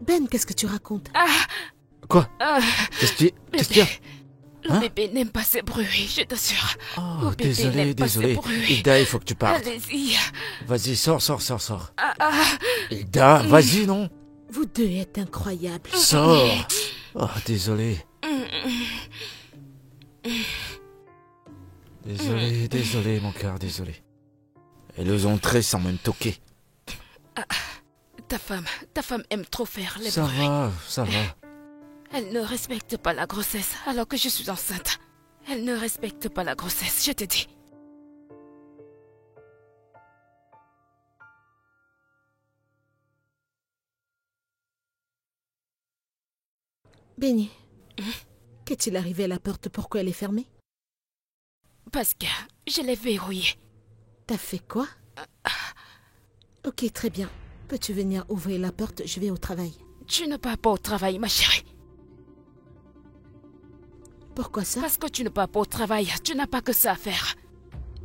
Ben, qu'est-ce que tu racontes? Quoi? Ah, Qu'est-ce qu'il y a? le Hein? bébé n'aime pas ces bruits, je t'assure. Oh, bébé désolé, n'aime pas désolé. ce bruit. Hilda, il faut que tu partes. Allez-y. Vas-y, sors. Ah. Hilda, vas-y, non? Vous deux êtes incroyables. Sors. Oh, désolé. Désolé, mon cœur, désolé. Elle ose entrer sans même toquer. Ta femme aime trop faire les Ça bruits. va. Elle ne respecte pas la grossesse alors que je suis enceinte. Elle ne respecte pas la grossesse, je te dis. Benny, qu'est-il arrivé à la porte? Pourquoi elle est fermée? Parce que je l'ai verrouillée. T'as fait quoi? Ok, très bien. Peux-tu venir ouvrir la porte? Je vais au travail. Tu ne pars pas au travail, ma chérie. Pourquoi ça? Parce que tu ne pars pas au travail. Tu n'as pas que ça à faire.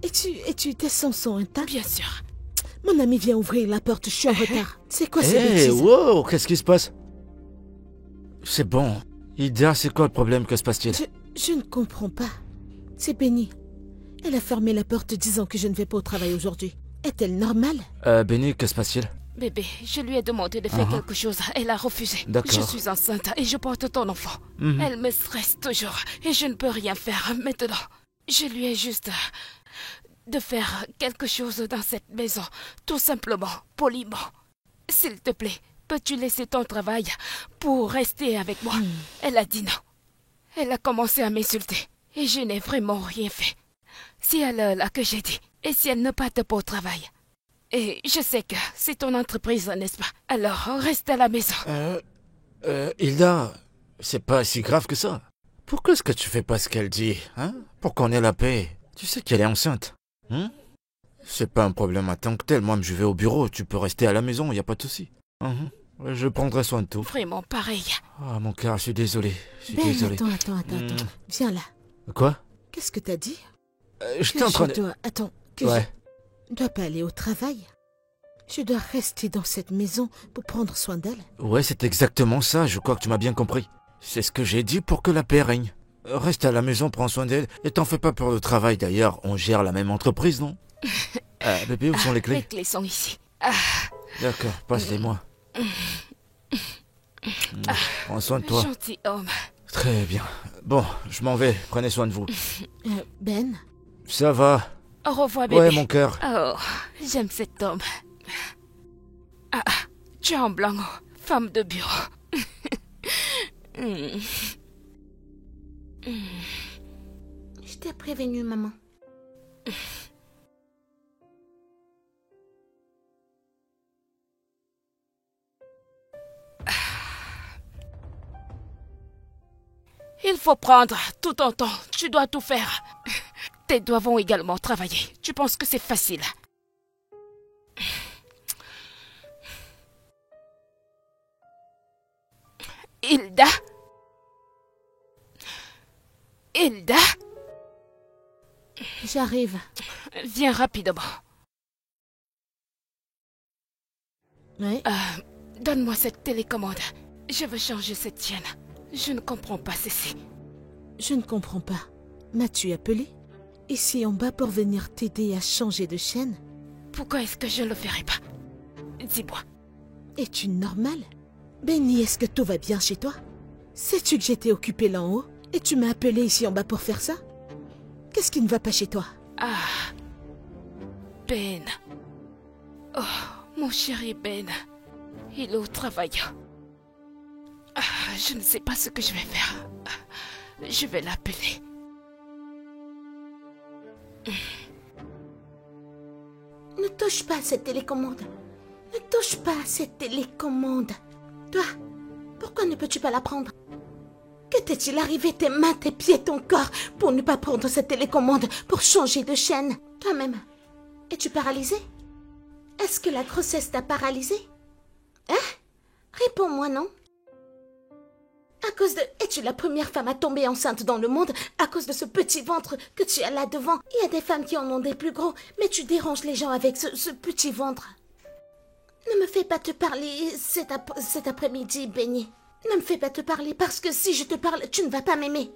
Et tu tes sons sont intacts? Bien sûr. Mon ami vient ouvrir la porte, je suis en retard. C'est quoi ces Hé, bêtises? wow, qu'est-ce qui se passe? C'est bon. Ida, c'est quoi le problème? Que se passe-t-il? Je ne comprends pas. C'est Benny. Elle a fermé la porte disant que je ne vais pas au travail aujourd'hui. Est-elle normale? Benny, que se passe-t-il? Bébé, je lui ai demandé de faire quelque chose. Elle a refusé. D'accord. Je suis enceinte et je porte ton enfant. Elle me stresse toujours et je ne peux rien faire maintenant. Je lui ai juste de faire quelque chose dans cette maison. Tout simplement, poliment. S'il te plaît, peux-tu laisser ton travail pour rester avec moi? Elle a dit non. Elle a commencé à m'insulter et je n'ai vraiment rien fait. C'est à l'heure là que j'ai dit. Et si elle ne part pas au travail? Et je sais que c'est ton entreprise, n'est-ce pas? Alors, reste à la maison. Hilda, c'est pas si grave que ça. Pourquoi est-ce que tu fais pas ce qu'elle dit, hein? Pour qu'on ait la paix. Tu sais qu'elle est enceinte, hein? C'est pas un problème à tant que tel. Moi, je vais au bureau. Tu peux rester à la maison, y a pas de souci. Je prendrai soin de tout. Vraiment pareil. Ah, mon cœur, je suis désolé. Je suis Ben, désolé. attends. Viens là. Quoi? Qu'est-ce que t'as dit? J'étais en train de... Attends, Ouais. je dois pas aller au travail. Je dois rester dans cette maison pour prendre soin d'elle. Ouais, c'est exactement ça. Je crois que tu m'as bien compris. C'est ce que j'ai dit pour que la paix règne. Reste à la maison, prends soin d'elle. Et t'en fais pas pour le travail. D'ailleurs, on gère la même entreprise, non? Bébé, où sont les Les clés? clés sont ici. D'accord, passe-les-moi. Prends soin de toi. Gentil homme. Très bien. Bon, je m'en vais. Prenez soin de vous. Ben, Ça va? Au revoir, bébé. Ouais, mon cœur. Oh, j'aime cet homme. Tu es en blanc, femme de bureau. Je t'ai prévenu, maman. Il faut prendre tout ton temps. Tu dois tout faire. Tes doigts vont également travailler. Tu penses que c'est facile? Hilda? Hilda? j'arrive. Viens rapidement. Ouais. Donne-moi cette télécommande. Je veux changer cette chaîne. Je ne comprends pas ceci. Je ne comprends pas. M'as-tu appelé? Ici en bas pour venir t'aider à changer de chaîne? Pourquoi est-ce que je ne le ferai pas? Dis-moi. Es-tu normal? Benny, est-ce que tout va bien chez toi? Sais-tu que j'étais occupée là en haut et tu m'as appelé ici en bas pour faire ça? Qu'est-ce qui ne va pas chez toi? Ben. Oh, mon chéri Ben. Il est au travail. Je ne sais pas ce que je vais faire. Je vais l'appeler. Ne touche pas à cette télécommande. Ne touche pas à cette télécommande. Toi, pourquoi ne peux-tu pas la prendre? Que t'est-il arrivé, tes mains, tes pieds, ton corps, pour ne pas prendre cette télécommande, pour changer de chaîne? Toi-même, es-tu paralysée? Est-ce que la grossesse t'a paralysée? Hein? Réponds-moi, non? À cause de... Es-tu la première femme à tomber enceinte dans le monde à cause de ce petit ventre que tu as là devant? Il y a des femmes qui en ont des plus gros, mais tu déranges les gens avec ce petit ventre. Ne me fais pas te parler cet après-midi, Benny. Ne me fais pas te parler parce que si je te parle, tu ne vas pas m'aimer.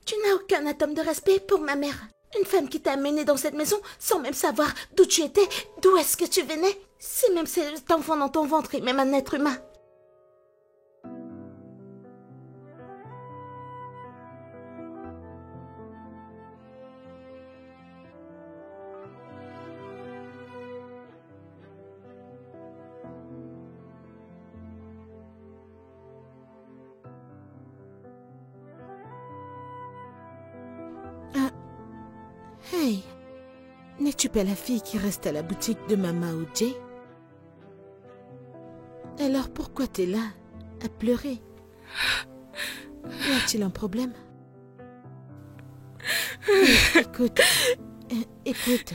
Tu n'as aucun atome de respect pour ma mère. Une femme qui t'a amenée dans cette maison sans même savoir d'où tu étais, d'où est-ce que tu venais. Si même cet enfant dans ton ventre est même un être humain. Hey, n'es-tu pas la fille qui reste à la boutique de Mama ou Jay? Alors pourquoi t'es là, à pleurer? Y a-t-il un problème? Écoute, écoute.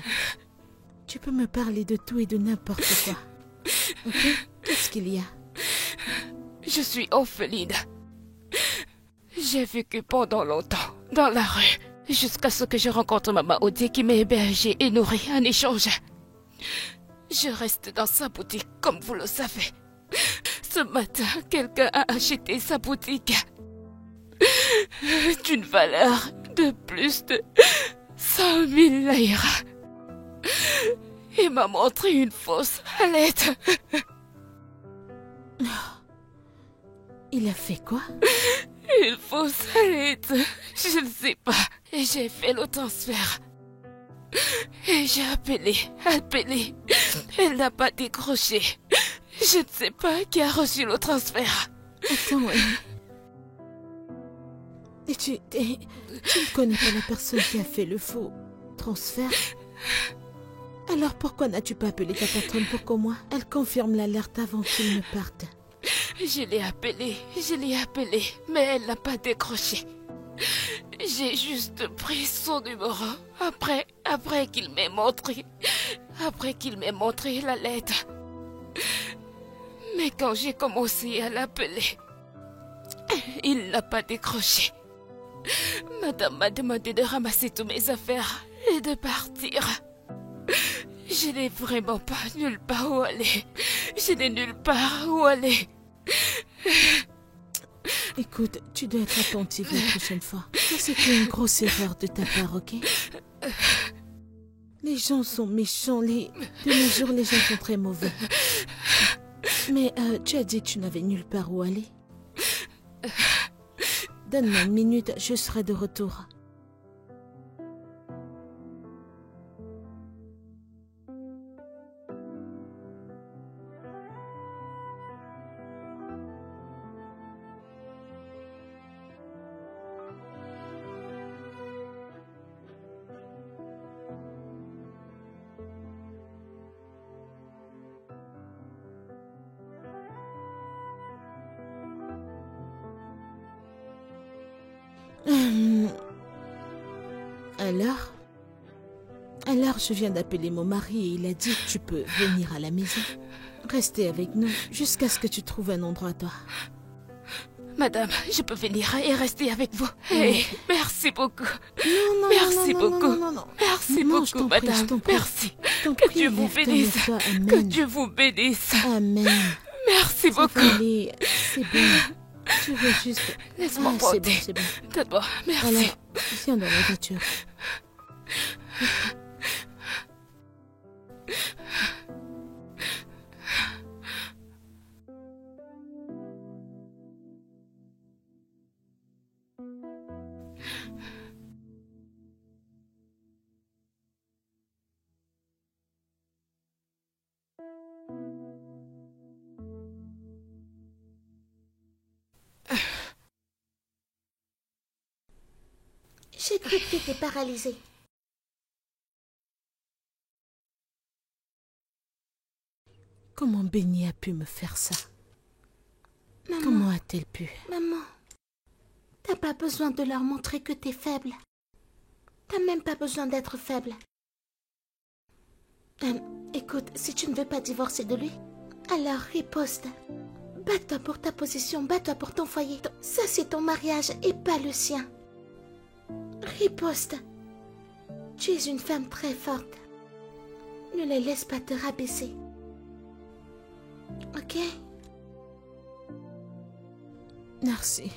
Tu peux me parler de tout et de n'importe quoi. Ok? Qu'est-ce qu'il y a? Je suis orpheline. J'ai vécu pendant longtemps dans la rue, jusqu'à ce que je rencontre Maman Audie qui m'a hébergée et nourrie en échange. Je reste dans sa boutique, comme vous le savez. Ce matin, quelqu'un a acheté sa boutique d'une valeur de plus de 100 000 naira. Il m'a montré une fausse lettre. Il a fait quoi? Une fausse lettre. Je ne sais pas. Et j'ai fait le transfert. Et j'ai appelé. Elle n'a pas décroché. Je ne sais pas qui a reçu le transfert. Attends, et tu ne connais pas la personne qui a fait le faux transfert? Alors pourquoi n'as-tu pas appelé ta patronne pour qu'au moins elle confirme l'alerte avant qu'il ne parte? Je l'ai appelée, mais elle n'a pas décroché. J'ai juste pris son numéro après qu'il m'ait montré la lettre. Mais quand j'ai commencé à l'appeler, il n'a pas décroché. Madame m'a demandé de ramasser tous mes affaires et de partir. Je n'ai vraiment pas nulle part où aller. Je n'ai nulle part où aller. Écoute, tu dois être attentive la prochaine fois. Ça, c'était une grosse erreur de ta part, ok? Les gens sont méchants, de nos jours, les gens sont très mauvais. Mais tu as dit que tu n'avais nulle part où aller. Donne-moi une minute, je serai de retour. Alors, je viens d'appeler mon mari et il a dit que tu peux venir à la maison. Rester avec nous jusqu'à ce que tu trouves un endroit à toi. Madame, je peux venir et rester avec vous. Hey, merci beaucoup. Non, merci beaucoup. Non. Merci Non, beaucoup, je t'en prie, madame. je t'en prie. Merci. Je t'en Que prie, Dieu vous lève-toi, bénisse. lève-toi. Amen. Que Dieu vous bénisse. Amen. Merci Ça va beaucoup. aller, c'est bon. Tu veux juste... Laisse-moi c'est bon, porter. c'est bon. D'abord, merci. Alors, viens dans la voiture. J'ai cru que tu étais paralysée. Comment Benny a pu me faire ça? Maman, Comment a-t-elle pu? maman, t'as pas besoin de leur montrer que t'es faible. T'as même pas besoin d'être faible. Écoute, si tu ne veux pas divorcer de lui, alors riposte. Bats-toi pour ta position, bats-toi pour ton foyer. Ça, c'est ton mariage et pas le sien. Riposte. Tu es une femme très forte. Ne les laisse pas te rabaisser. Ok? Merci.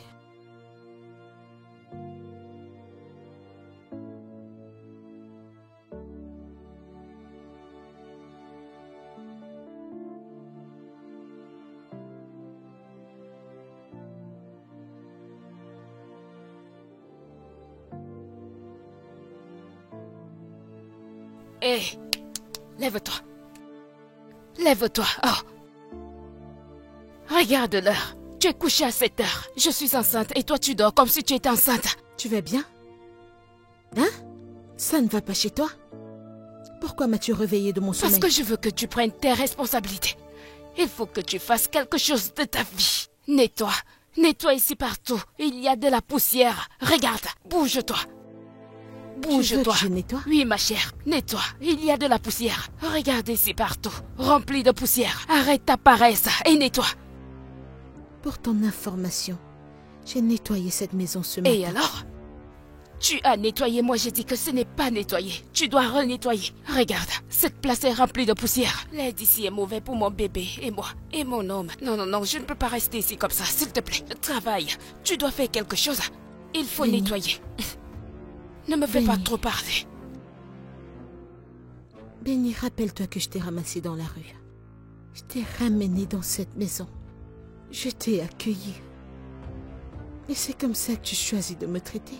Hé, lève-toi. Lève-toi. Oh. Regarde l'heure. Tu es couché à 7 heures. Je suis enceinte et toi tu dors comme si tu étais enceinte. Tu vas bien? Hein? Ça ne va pas chez toi? Pourquoi m'as-tu réveillée de mon sommeil? Parce que je veux que tu prennes tes responsabilités. Il faut que tu fasses quelque chose de ta vie. Nettoie. Nettoie ici partout. Il y a de la poussière. Regarde, bouge-toi. Tu veux Bouge-toi. que je nettoie? Oui, ma chère, nettoie. Il y a de la poussière. Regarde ici partout. Rempli de poussière. Arrête ta paresse et nettoie. Pour ton information, j'ai nettoyé cette maison ce matin. Et alors? Tu as nettoyé, moi j'ai dit que ce n'est pas nettoyé. Tu dois renettoyer. Regarde, cette place est remplie de poussière. L'air d'ici est mauvais pour mon bébé et moi et mon homme. Non, non, non, je ne peux pas rester ici comme ça, s'il te plaît. Travaille. Tu dois faire quelque chose. Il faut Benny. nettoyer. Ne me fais pas Benny. trop parler. Benny, rappelle-toi que je t'ai ramassé dans la rue. Je t'ai ramené dans cette maison. Je t'ai accueilli. Et c'est comme ça que tu choisis de me traiter.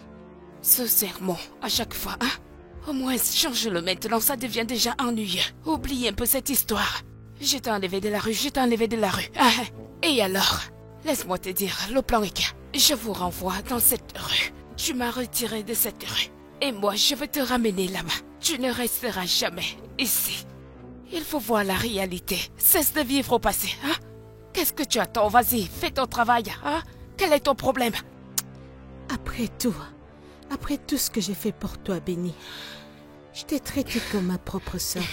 Ce sermon, à chaque fois, hein? Au moins, change-le maintenant, ça devient déjà ennuyeux. Oublie un peu cette histoire. Je t'ai enlevé de la rue, je t'ai enlevé de la rue. Ah, et alors? Laisse-moi te dire, le plan est clair. Je vous renvoie dans cette rue. Tu m'as retiré de cette rue. Et moi, je vais te ramener là-bas. Tu ne resteras jamais ici. Il faut voir la réalité. Cesse de vivre au passé, hein? Qu'est-ce que tu attends? Vas-y, fais ton travail, hein? Quel est ton problème? Après tout ce que j'ai fait pour toi, Benny, je t'ai traité comme ma propre sœur.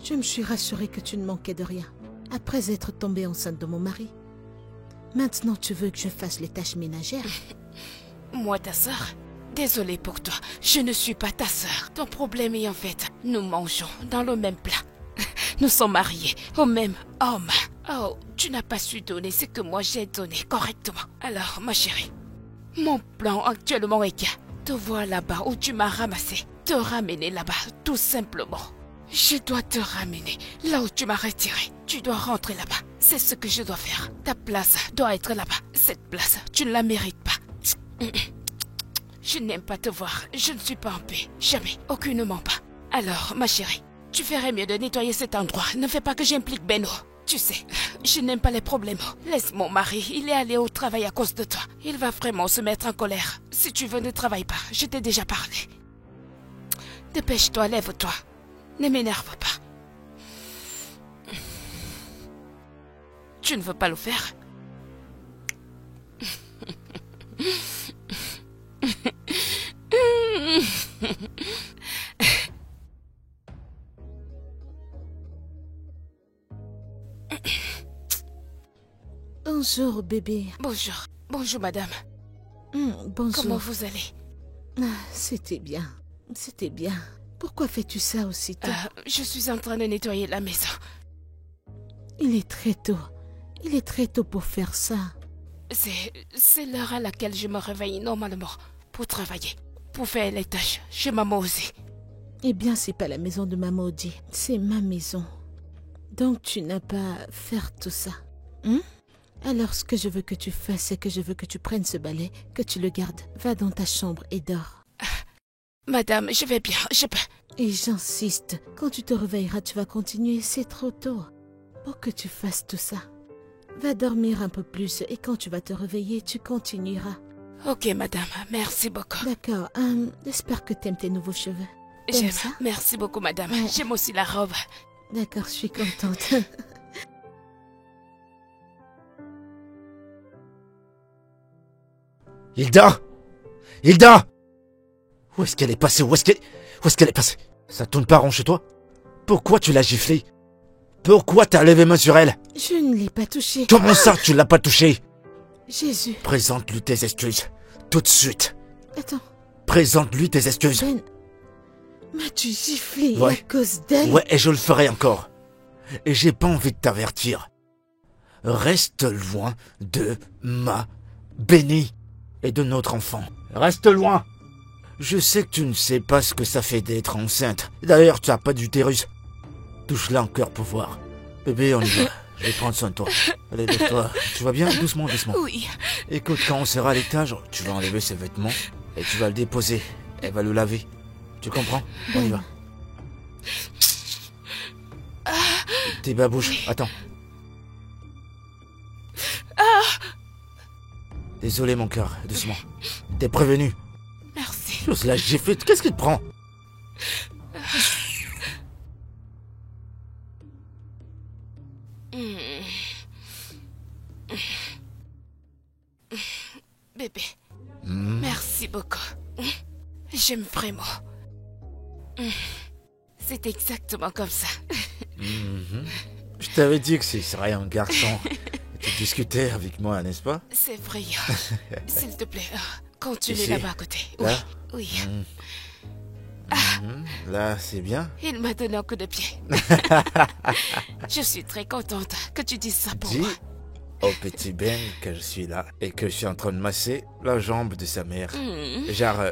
Je me suis rassurée que tu ne manquais de rien, après être tombée enceinte de mon mari. Maintenant, tu veux que je fasse les tâches ménagères? Moi, ta sœur? Désolée pour toi, je ne suis pas ta sœur. Ton problème est en fait, nous mangeons dans le même plat. Nous sommes mariés au même homme. Oh, tu n'as pas su donner ce que moi j'ai donné correctement. Alors, ma chérie, mon plan actuellement est que te voir là-bas où tu m'as ramassé, te ramener là-bas, tout simplement. Je dois te ramener là où tu m'as retiré. Tu dois rentrer là-bas. C'est ce que je dois faire. Ta place doit être là-bas. Cette place, tu ne la mérites pas. Je n'aime pas te voir. Je ne suis pas en paix. Jamais. Aucunement pas. Alors, ma chérie, tu ferais mieux de nettoyer cet endroit. Ne fais pas que j'implique Beno. Tu sais, je n'aime pas les problèmes. Laisse mon mari, il est allé au travail à cause de toi. Il va vraiment se mettre en colère. Si tu veux, ne travaille pas. Je t'ai déjà parlé. Dépêche-toi, lève-toi. Ne m'énerve pas. Tu ne veux pas le faire? Bonjour, bébé. Bonjour. Bonjour, madame. Bonjour. Comment vous allez? C'était bien. C'était bien. Pourquoi fais-tu ça aussitôt? Je suis en train de nettoyer la maison. Il est très tôt. Il est très tôt pour faire ça. C'est l'heure à laquelle je me réveille normalement pour travailler, pour faire les tâches chez maman aussi. Eh bien, c'est pas la maison de maman Audi. C'est ma maison. Donc, tu n'as pas à faire tout ça. Alors, ce que je veux que tu fasses, c'est que je veux que tu prennes ce balai, que tu le gardes. Va dans ta chambre et dors. Madame, je vais bien, je peux. Et j'insiste, quand tu te réveilleras, tu vas continuer. C'est trop tôt pour que tu fasses tout ça. Va dormir un peu plus et quand tu vas te réveiller, tu continueras. Ok, madame, merci beaucoup. D'accord. J'espère que t'aimes tes nouveaux cheveux. T'aimes J'aime. ça? Merci beaucoup, madame. Ouais. J'aime aussi la robe. D'accord, je suis contente. Hilda! Hilda! Où est-ce qu'elle est passée? Où est-ce qu'elle est passée? Ça tourne pas rond chez toi? Pourquoi tu l'as giflée? Pourquoi t'as levé main sur elle? Je ne l'ai pas touché. Comment ça, tu l'as pas touchée? Jésus. Présente-lui tes excuses. Tout de suite. Attends, Présente-lui tes excuses. Ben, m'as-tu giflé Ouais. à cause d'elle? Ouais, et je le ferai encore. Et j'ai pas envie de t'avertir. Reste loin de ma Benny et de notre enfant. Reste loin. Je sais que tu ne sais pas ce que ça fait d'être enceinte. D'ailleurs, tu n'as pas d'utérus. Touche-la en cœur pour voir. Bébé, on y va. Je vais prendre soin de toi. Allez, lève-toi. Tu vas bien? Doucement, doucement. Oui. Écoute, quand on sera à l'étage, tu vas enlever ses vêtements et tu vas le déposer. Elle va le laver. Tu comprends? On y va. Tes babouches, attends. Désolé mon cœur, doucement. T'es prévenu. Merci. Chose là, j'ai fait. Qu'est-ce qui te prend? Bébé, merci beaucoup. J'aime vraiment. C'est exactement comme ça. Je t'avais dit que ce serait un garçon. Tu discutais avec moi, n'est-ce pas? C'est vrai. S'il te plaît, continue Ici? là-bas à côté. Là? Oui. Là, c'est bien. Il m'a donné un coup de pied. Je suis très contente que tu dises ça pour Dis moi. au petit Ben que je suis là et que je suis en train de masser la jambe de sa mère. Genre,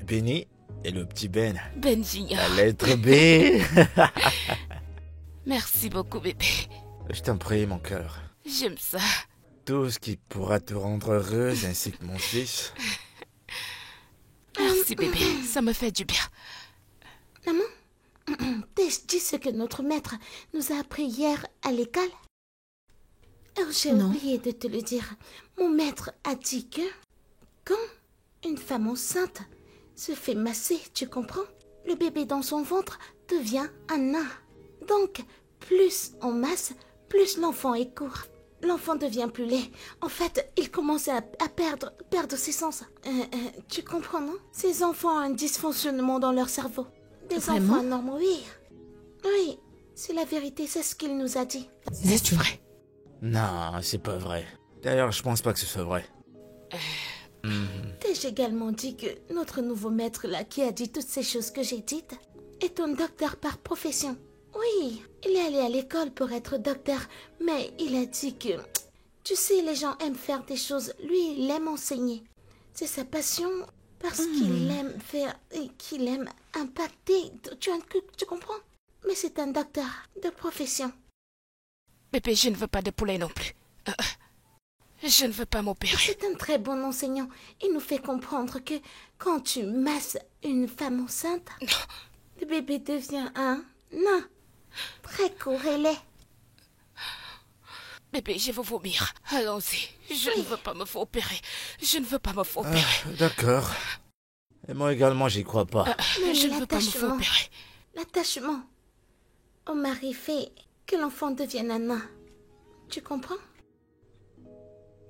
Benny et le petit Ben. Ben Junior. La lettre B. Merci beaucoup, bébé. Je t'en prie, mon cœur. J'aime ça. Tout ce qui pourra te rendre heureuse ainsi que mon fils. Merci, bébé. Ça me fait du bien. Maman, t'ai-je dit ce que notre maître nous a appris hier à l'école? Oh, j'ai Non. oublié de te le dire. Mon maître a dit que quand une femme enceinte se fait masser, tu comprends? Le bébé dans son ventre devient un nain. Donc, plus on masse, plus l'enfant est court. L'enfant devient plus laid. En fait, il commence à perdre ses sens. Tu comprends, non? Ces enfants ont un dysfonctionnement dans leur cerveau. Des Vraiment? enfants anormaux, oui. Oui, c'est la vérité, c'est ce qu'il nous a dit. C'est vrai. Non, c'est pas vrai. D'ailleurs, je pense pas que ce soit vrai. T'ai-je également dit que notre nouveau maître là, qui a dit toutes ces choses que j'ai dites, est un docteur par profession? Oui, il est allé à l'école pour être docteur, mais il a dit que... Tu sais, les gens aiment faire des choses. Lui, il aime enseigner. C'est sa passion parce qu'il aime faire et qu'il aime impacter. Tu comprends? Mais c'est un docteur de profession. Bébé, je ne veux pas de poulet non plus. Je ne veux pas m'opérer. C'est un très bon enseignant. Il nous fait comprendre que quand tu masses une femme enceinte, le bébé devient un nain. Très court et laid. Bébé, je veux vomir. Allons-y. Je ne veux pas me faire opérer. Je ne veux pas me faire opérer. D'accord. Et moi également, j'y crois pas. Mais Je ne veux pas me faire l'attachement, opérer. l'attachement au mari fait que l'enfant devienne un nain. Tu comprends,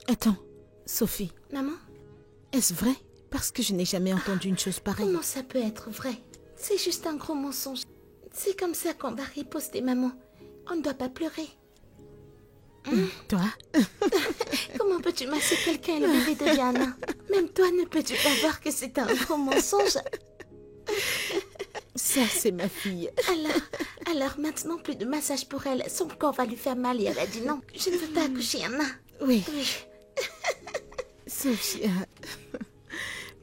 Attends, Sophie, maman? est-ce vrai? Parce que je n'ai jamais entendu une chose pareille. Comment ça peut être vrai? C'est juste un gros mensonge. C'est comme ça qu'on va riposter, maman. On ne doit pas pleurer. Toi? Comment peux-tu masser quelqu'un et le bébé devient un nain? Même toi ne peux-tu pas voir que c'est un gros mensonge? Ça, c'est ma fille. Alors maintenant, plus de massage pour elle. Son corps va lui faire mal et elle a dit non. Je ne veux pas accoucher un nain. Oui, Oui. Sophia.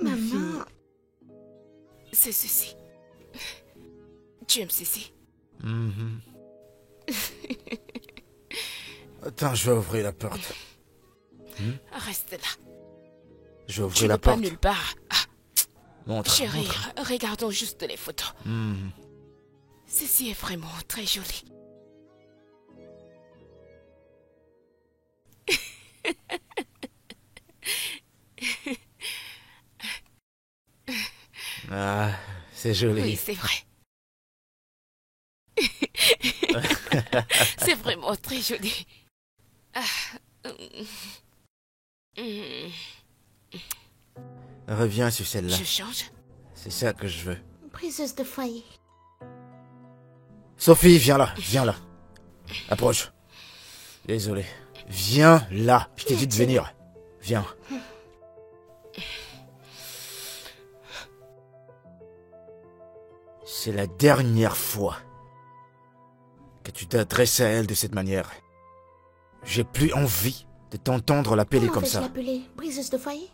Ma fille. Maman, C'est ceci. Tu aimes ceci? Attends, je vais ouvrir la porte. Reste là. Je vais Tu ouvrir ne la pas porte. nulle part. Montre. Chérie, montre. regardons juste les photos. Ceci est vraiment très joli. Ah, c'est joli. Oui, c'est vrai. C'est vraiment très joli. Reviens sur celle-là. Je change. C'est ça que je veux. briseuse de foyer. Sophie, viens là. Viens là. Approche. Désolé. Viens là. Je t'ai dit de venir. Viens. C'est la dernière fois que tu t'adresses à elle de cette manière. J'ai plus envie de t'entendre l'appeler Comment comme vais-je ça. l'appeler? Briseuse de foyer?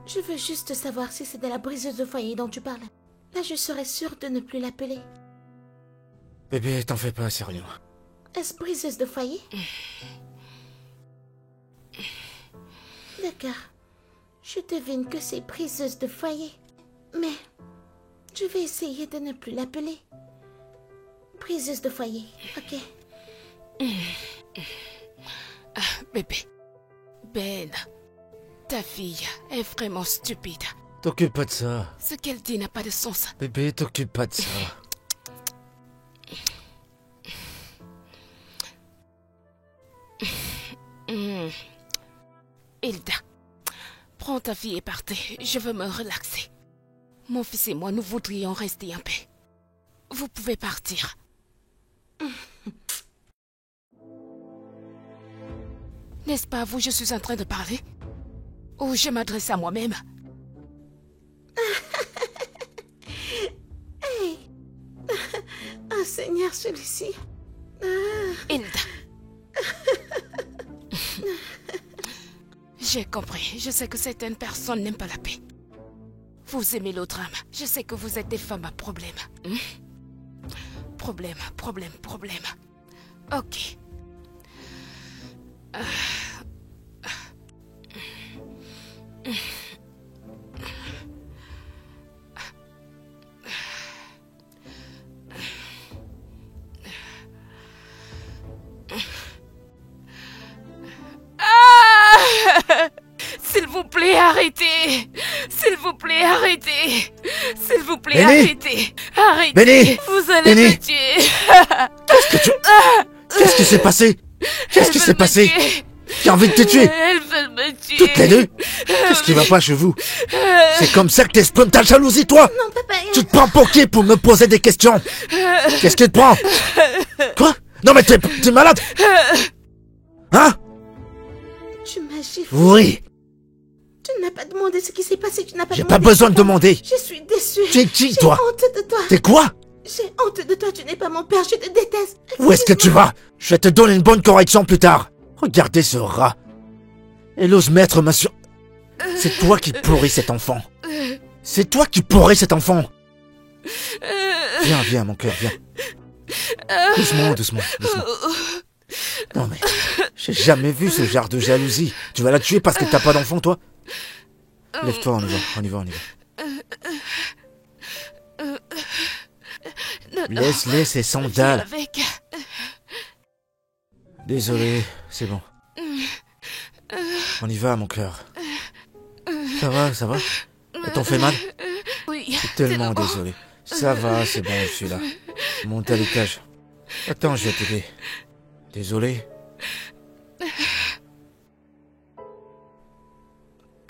Je veux juste savoir si c'est de la briseuse de foyer dont tu parles. Là, je serais sûre de ne plus l'appeler. Bébé, t'en fais pas, sérieux. Est-ce briseuse de foyer? D'accord. Je devine que c'est briseuse de foyer. Mais je vais essayer de ne plus l'appeler. Briseuse de foyer, ok. Bébé. Ben. Ta fille est vraiment stupide. T'occupe pas de ça. Ce qu'elle dit n'a pas de sens. Bébé, t'occupe pas de ça. Hilda, Prends ta fille et partez. Je veux me relaxer. Mon fils et moi, nous voudrions rester en paix. Vous pouvez partir. N'est-ce pas à vous, je suis en train de parler? Ou je m'adresse à moi-même? Hey. Oh Seigneur, celui-ci. Hilda. J'ai compris. Je sais que certaines personnes n'aiment pas la paix. Vous aimez l'autre âme. Je sais que vous êtes des femmes à problème. Problème. Ok. S'il vous plaît, arrêtez. S'il vous plaît, arrêtez. S'il vous plaît, Benny. arrêtez. Arrêtez. Benny. Vous allez Benny. me tuer. Qu'est-ce qui s'est passé? Qu'est-ce qui s'est passé? J'ai envie de te tuer. Elles veulent me tuer. Toutes les deux. Qu'est-ce qui va pas chez vous? C'est comme ça que t'exprimes ta jalousie, toi? Non, papa. Tu te prends pour qui pour me poser des questions? Qu'est-ce qui te prend? Quoi? Non mais t'es malade? Hein? Tu m'as giflé. Oui. Tu n'as pas demandé ce qui s'est passé. Tu n'as pas J'ai demandé. pas besoin de demander. Je suis déçue. Tu es qui, toi? J'ai honte de toi. T'es quoi? J'ai honte de toi. Tu n'es pas mon père. Je te déteste. Où est-ce que tu vas? Je vais te donner une bonne correction plus tard. Regardez ce rat. Elle ose mettre ma sur... C'est toi qui pourris cet enfant. C'est toi qui pourris cet enfant. Viens, mon cœur, viens. Doucement. Non mais, j'ai jamais vu ce genre de jalousie. Tu vas la tuer parce que t'as pas d'enfant, toi? Lève-toi, on y va. Laisse-les ces sandales. Avec. Désolé, c'est bon. On y va, mon cœur. Ça va? Ça t'en fait mal? Oui. Je suis tellement désolé. Ça va, c'est bon, je suis là. Monte à l'étage. Attends, je vais t'aider. Désolé.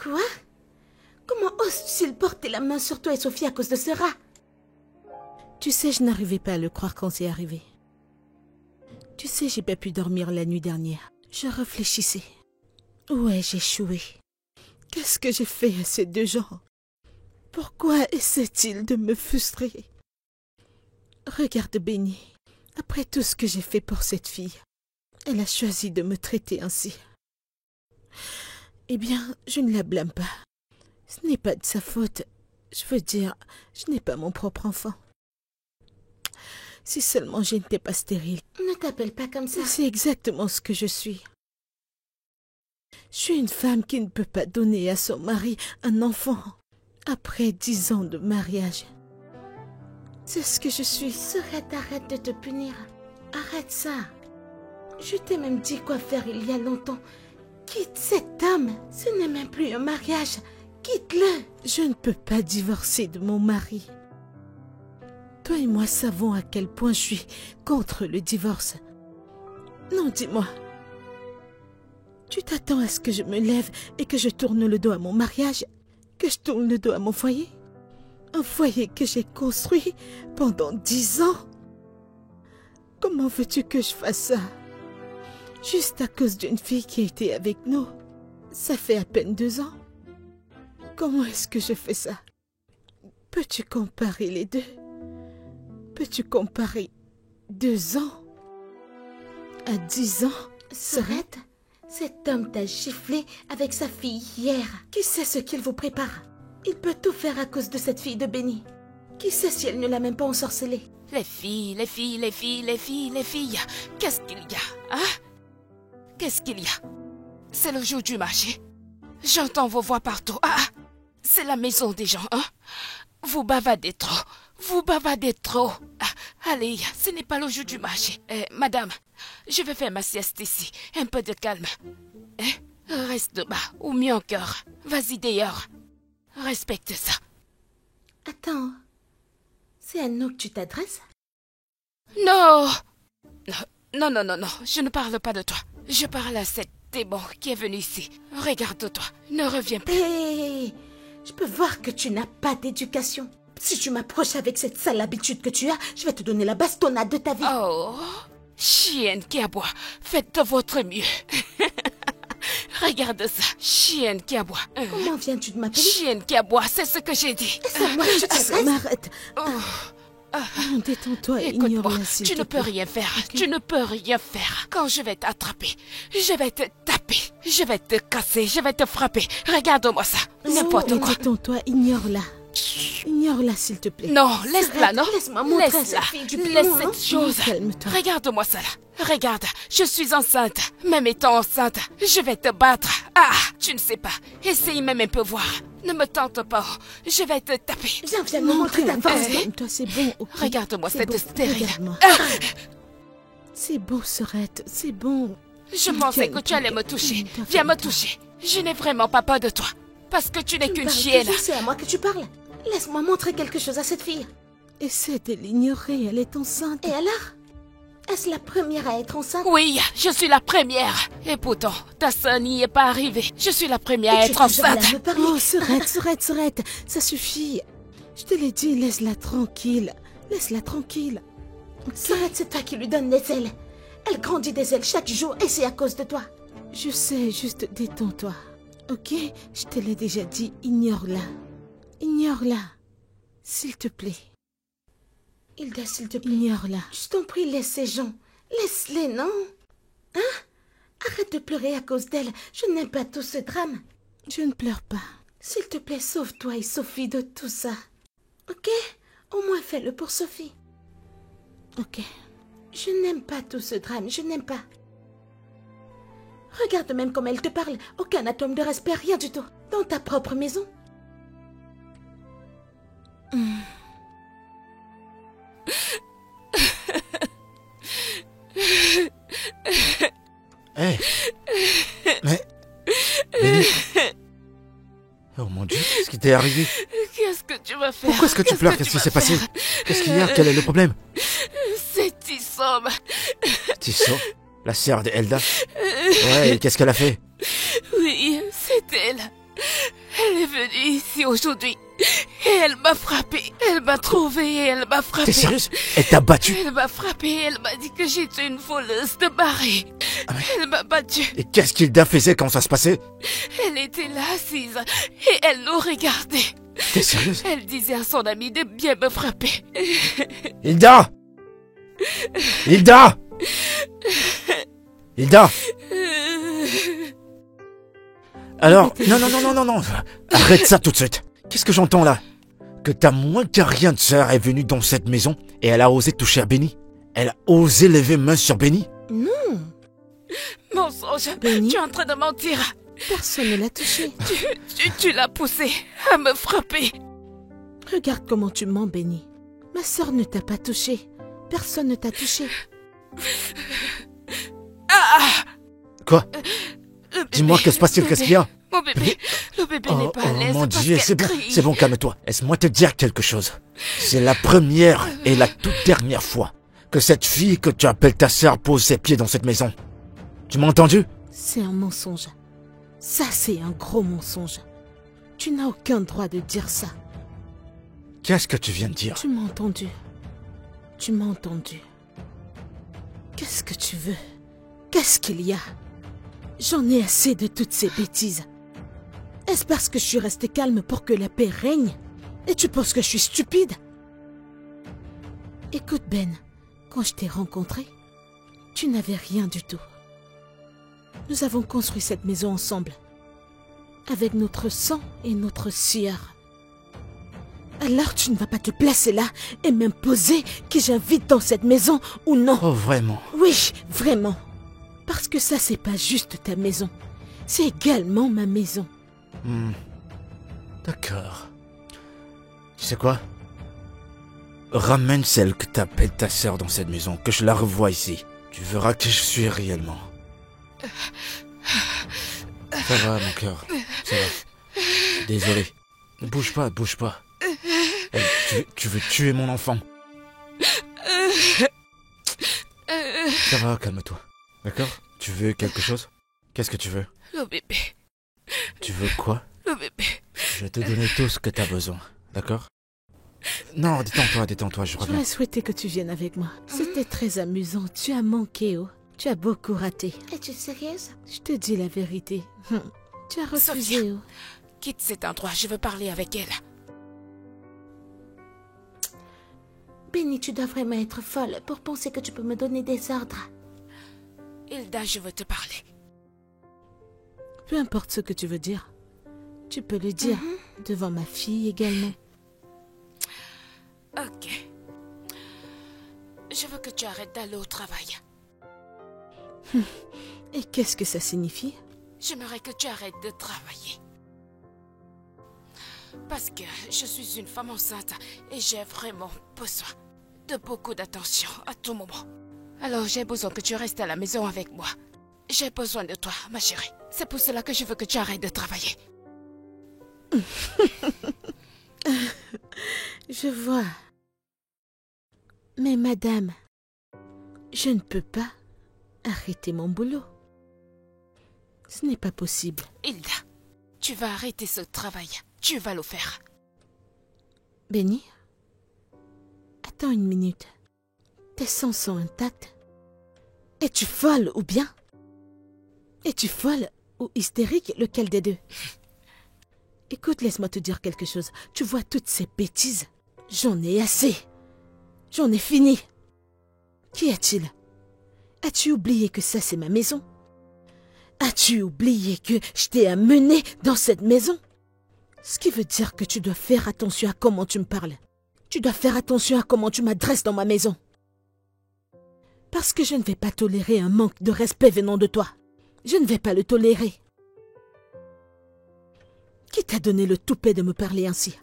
Quoi? Comment oses-tu porter la main sur toi et Sophie à cause de ce rat? Tu sais, je n'arrivais pas à le croire quand c'est arrivé. Tu sais, j'ai pas pu dormir la nuit dernière. Je réfléchissais. Où ai-je échoué? Qu'est-ce que j'ai fait à ces deux gens? Pourquoi essaient-ils de me frustrer? Regarde Benny. Après tout ce que j'ai fait pour cette fille, elle a choisi de me traiter ainsi. Eh bien, je ne la blâme pas. Ce n'est pas de sa faute. Je veux dire, je n'ai pas mon propre enfant. Si seulement je n'étais pas stérile. Ne t'appelle pas comme ça. C'est exactement ce que je suis. Je suis une femme qui ne peut pas donner à son mari un enfant après 10 ans de mariage. C'est ce que je suis. Arrête de te punir. Arrête ça. Je t'ai même dit quoi faire il y a longtemps. Quitte cet homme. Ce n'est même plus un mariage. Quitte-le. Je ne peux pas divorcer de mon mari. Toi et moi savons à quel point je suis contre le divorce. Non, dis-moi. Tu t'attends à ce que je me lève et que je tourne le dos à mon mariage? Que je tourne le dos à mon foyer? Un foyer que j'ai construit pendant 10 ans? Comment veux-tu que je fasse ça? Juste à cause d'une fille qui a été avec nous? Ça fait à peine 2 ans. Comment est-ce que je fais ça? Peux-tu comparer les deux? Peux-tu comparer 2 ans à 10 ans? Sorette, cet homme t'a giflé avec sa fille hier. Qui sait ce qu'il vous prépare? Il peut tout faire à cause de cette fille de Benny. Qui sait si elle ne l'a même pas ensorcelée? Les filles. Qu'est-ce qu'il y a, hein? Qu'est-ce qu'il y a? C'est le jour du marché. J'entends vos voix partout. C'est la maison des gens, hein? Vous bavardez trop. Allez, ce n'est pas le jour du marché. Madame, je vais faire ma sieste ici. Un peu de calme. Reste bas, ou mieux encore. Vas-y dehors. Respecte ça. Attends, c'est à nous que tu t'adresses? Non, je ne parle pas de toi. Je parle à cette démon qui est venu ici. Regarde-toi, ne reviens plus. Hé, je peux voir que tu n'as pas d'éducation. Si tu m'approches avec cette sale habitude que tu as, je vais te donner la bastonnade de ta vie. Oh, chienne qui aboie, faites de votre mieux. Regarde ça, chienne qui aboie. Comment viens-tu de m'appeler? Chienne qui aboie, c'est ce que j'ai dit. C'est moi que tu t'adresses? Arrête. Oh. Non, détends-toi et Écoute-moi, ignore-la, s'il tu te ne peux plaît. rien faire. Ok. Tu ne peux rien faire. Quand je vais t'attraper, je vais te taper, je vais te casser, je vais te frapper. Regarde-moi ça, n'importe Mais quoi. détends-toi, ignore-la. Ignore-la, s'il te plaît. Non, laisse-la, non. Laisse-moi montrer Laisse-la. cette fille du Laisse plomb, cette chose. Calme-toi. Regarde-moi ça là. Regarde, je suis enceinte. Même étant enceinte, je vais te battre. Ah, tu ne sais pas. Essaye même un peu voir. Ne me tente pas. Je vais te taper. Viens me montrer ta force. Calme-toi, c'est bon, ok? Regarde-moi C'est cette bon, stérile. regarde-moi. Ah, C'est bon, Sorette, c'est bon. je pensais que tu allais me toucher. Viens me toucher. Je n'ai vraiment pas peur de toi. Parce que tu n'es qu'une chienne. C'est à moi que tu parles. Laisse-moi montrer quelque chose à cette fille. Essaie de l'ignorer, elle est enceinte. Et alors? Est-ce la première à être enceinte? Oui, je suis la première. Et pourtant, ta sœur n'y est pas arrivée. Je suis la première à Et tu être es toujours là enceinte. à me parler. Oh, Sorette, ça suffit. Je te l'ai dit, laisse-la tranquille. Laisse-la tranquille. Sorette, c'est toi qui lui donne des ailes. Elle grandit des ailes chaque jour et c'est à cause de toi. Je sais, juste détends-toi. Ok? Je te l'ai déjà dit, ignore-la. Ignore-la. S'il te plaît, Hilda, s'il te plaît. ignore-la. Je t'en prie, laisse ces gens. Laisse-les, non? Hein? Arrête de pleurer à cause d'elle. Je n'aime pas tout ce drame. Je ne pleure pas. S'il te plaît, sauve-toi et Sophie de tout ça. Ok? Au moins fais-le pour Sophie. Ok. Je n'aime pas tout ce drame, je n'aime pas. Regarde même comme elle te parle. Aucun atome de respect, rien du tout. Dans ta propre maison. Hé Mais... Benny. Oh mon Dieu, qu'est-ce qui t'est arrivé? Qu'est-ce que tu vas faire? Pourquoi est-ce que tu pleures? Qu'est-ce qui s'est passé? Qu'est-ce qu'il y a? Quel est le problème? C'est Tissom. Tissot, la sœur d'Elda. Ouais, et qu'est-ce qu'elle a fait? Oui, c'est elle. Elle est venue ici aujourd'hui. Et elle m'a frappé. Elle m'a trouvé et elle m'a frappé. T'es sérieuse? Elle t'a battu? Elle m'a frappé et elle m'a dit que j'étais une voleuse de marée. Ah, Elle m'a battue. Et qu'est-ce qu'Hilda faisait quand ça se passait? Elle était là assise et elle nous regardait. T'es sérieuse? Elle disait à son ami de bien me frapper. Hilda! Hilda! Hilda! Alors, non. Arrête ça tout de suite. Qu'est-ce que j'entends là? Que ta moins que rien de sœur est venue dans cette maison et elle a osé toucher à Benny? Elle a osé lever main sur Benny? Non, Mensonge. Benny? Tu es en train de mentir. personne ne l'a touché. Tu l'as poussée à me frapper. Regarde comment tu mens, Benny. Ma sœur ne t'a pas touché. Personne ne t'a touché. Ah! Quoi? Le bébé, Dis-moi, que se passe-t-il? Qu'est-ce qu'il y a? Mon bébé, le bébé n'est pas à l'aise mon parce Dieu, qu'elle crie. c'est bon, calme-toi. Laisse-moi te dire quelque chose. C'est la première et la toute dernière fois que cette fille que tu appelles ta sœur pose ses pieds dans cette maison. Tu m'as entendu? C'est un mensonge. Ça, c'est un gros mensonge. Tu n'as aucun droit de dire ça. Qu'est-ce que tu viens de dire? Tu m'as entendu. Tu m'as entendu. Qu'est-ce que tu veux? Qu'est-ce qu'il y a? J'en ai assez de toutes ces bêtises. Est-ce parce que je suis restée calme pour que la paix règne? Et tu penses que je suis stupide? Écoute Ben, quand je t'ai rencontré, tu n'avais rien du tout. Nous avons construit cette maison ensemble, avec notre sang et notre sueur. Alors tu ne vas pas te placer là et m'imposer qui j'invite dans cette maison ou non? Oh, vraiment? Oui, vraiment. Parce que ça, c'est pas juste ta maison. C'est également ma maison. D'accord. Tu sais quoi? Ramène celle que t'appelles ta sœur dans cette maison, que je la revoie ici. Tu verras qui je suis réellement. Ça va, mon cœur. Ça va. Désolé. Ne bouge pas, bouge pas. Hey, tu veux tuer mon enfant? Ça va, calme-toi. D'accord? Tu veux quelque chose? Qu'est-ce que tu veux? Le bébé. Tu veux quoi? Le bébé. Je vais te donner tout ce que t'as besoin, d'accord? Non, détends-toi, je reviens. J'aurais souhaité que tu viennes avec moi. C'était très amusant. Tu as manqué, oh. Tu as beaucoup raté. Es-tu sérieuse? Je te dis la vérité. Tu as refusé, Sophia. oh. Quitte cet endroit, je veux parler avec elle. Benny, tu dois vraiment être folle pour penser que tu peux me donner des ordres. Hilda, je veux te parler. Peu importe ce que tu veux dire. Tu peux le dire. Devant ma fille également. Ok. Je veux que tu arrêtes d'aller au travail. Et qu'est-ce que ça signifie? J'aimerais que tu arrêtes de travailler. Parce que je suis une femme enceinte et j'ai vraiment besoin de beaucoup d'attention à tout moment. Alors j'ai besoin que tu restes à la maison avec moi. J'ai besoin de toi, ma chérie. C'est pour cela que je veux que tu arrêtes de travailler. Je vois. Mais madame, je ne peux pas arrêter mon boulot. Ce n'est pas possible. Hilda, tu vas arrêter ce travail. Tu vas le faire. Benny, attends une minute. Tes sens sont intacts. Es-tu folle ou bien? Es-tu folle ou hystérique, lequel des deux? Écoute, laisse-moi te dire quelque chose. Tu vois toutes ces bêtises? J'en ai assez. J'en ai fini. Qu'y a-t-il? As-tu oublié que ça, c'est ma maison? As-tu oublié que je t'ai amené dans cette maison? Ce qui veut dire que tu dois faire attention à comment tu me parles. Tu dois faire attention à comment tu m'adresses dans ma maison. Parce que je ne vais pas tolérer un manque de respect venant de toi. Je ne vais pas le tolérer. Qui t'a donné le toupet de me parler ainsi?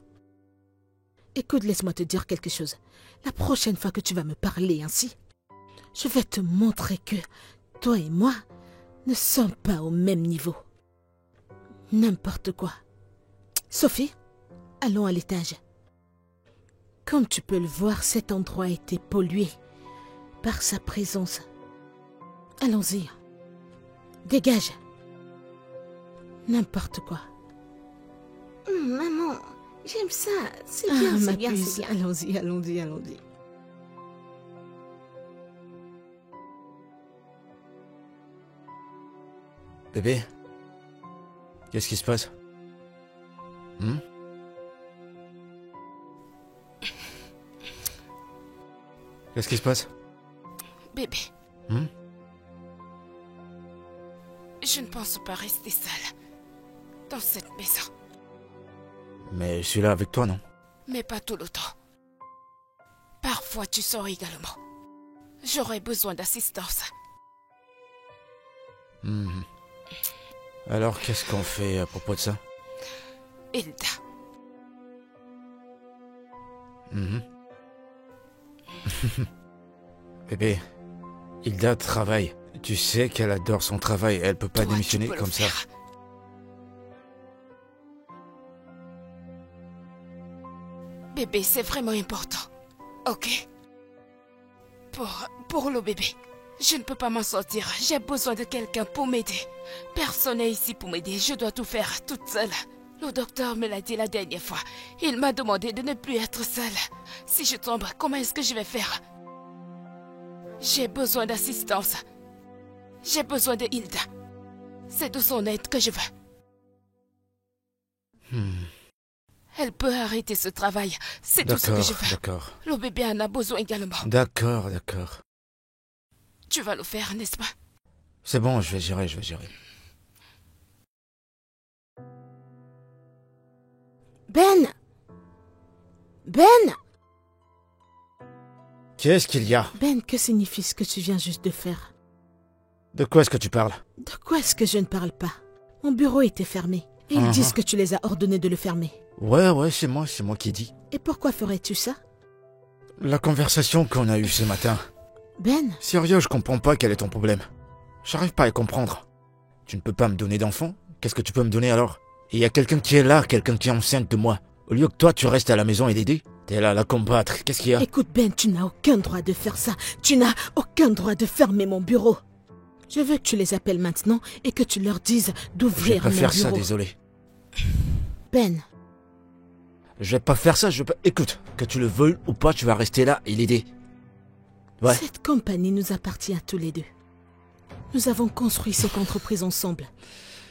Écoute, laisse-moi te dire quelque chose. La prochaine fois que tu vas me parler ainsi, je vais te montrer que toi et moi ne sommes pas au même niveau. N'importe quoi. Sophie, allons à l'étage. Comme tu peux le voir, cet endroit a été pollué par sa présence. Allons-y. Dégage. N'importe quoi. Maman, j'aime ça. C'est bien, c'est ma bien, puce, c'est bien. allons-y, allons-y, allons-y. Bébé? Qu'est-ce qui se passe? Qu'est-ce qui se passe? Bébé. Je ne pense pas rester seule dans cette maison. Mais je suis là avec toi, non? Mais pas tout le temps. Parfois, tu sors également. J'aurais besoin d'assistance. Alors, qu'est-ce qu'on fait à propos de ça? Hilda. Bébé, Hilda travaille. Tu sais qu'elle adore son travail. Elle peut pas Toi, démissionner tu peux comme le ça. faire. Bébé, c'est vraiment important. Ok? Pour le bébé. Je ne peux pas m'en sortir. J'ai besoin de quelqu'un pour m'aider. Personne n'est ici pour m'aider. Je dois tout faire toute seule. Le docteur me l'a dit la dernière fois. Il m'a demandé de ne plus être seule. Si je tombe, comment est-ce que je vais faire? J'ai besoin d'assistance. J'ai besoin de Hilda. C'est de son aide que je veux. Elle peut arrêter ce travail. C'est tout ce que je veux. D'accord. Le bébé en a besoin également. D'accord. Tu vas le faire, n'est-ce pas? C'est bon, je vais gérer. Ben! Qu'est-ce qu'il y a? Ben, que signifie ce que tu viens juste de faire? De quoi est-ce que tu parles? De quoi est-ce que je ne parle pas? Mon bureau était fermé. Et ils disent que tu les as ordonnés de le fermer. Ouais, c'est moi qui dis. Et pourquoi ferais-tu ça? La conversation qu'on a eue ce matin. Ben, Sérieux, je comprends pas quel est ton problème. J'arrive pas à comprendre. Tu ne peux pas me donner d'enfant? Qu'est-ce que tu peux me donner alors? Et il y a quelqu'un qui est là, quelqu'un qui est enceinte de moi. Au lieu que toi, tu restes à la maison et l'aider, t'es là à la combattre. Qu'est-ce qu'il y a? écoute Ben, tu n'as aucun droit de faire ça. Tu n'as aucun droit de fermer mon bureau. Je veux que tu les appelles maintenant et que tu leur dises Je vais d'ouvrir pas mon faire ça, bureau. désolé. Ben, Je vais pas faire ça, je vais pas... Écoute, que tu le veuilles ou pas, tu vas rester là et l'aider. Ouais. cette compagnie nous appartient à tous les deux. Nous avons construit cette entreprise ensemble.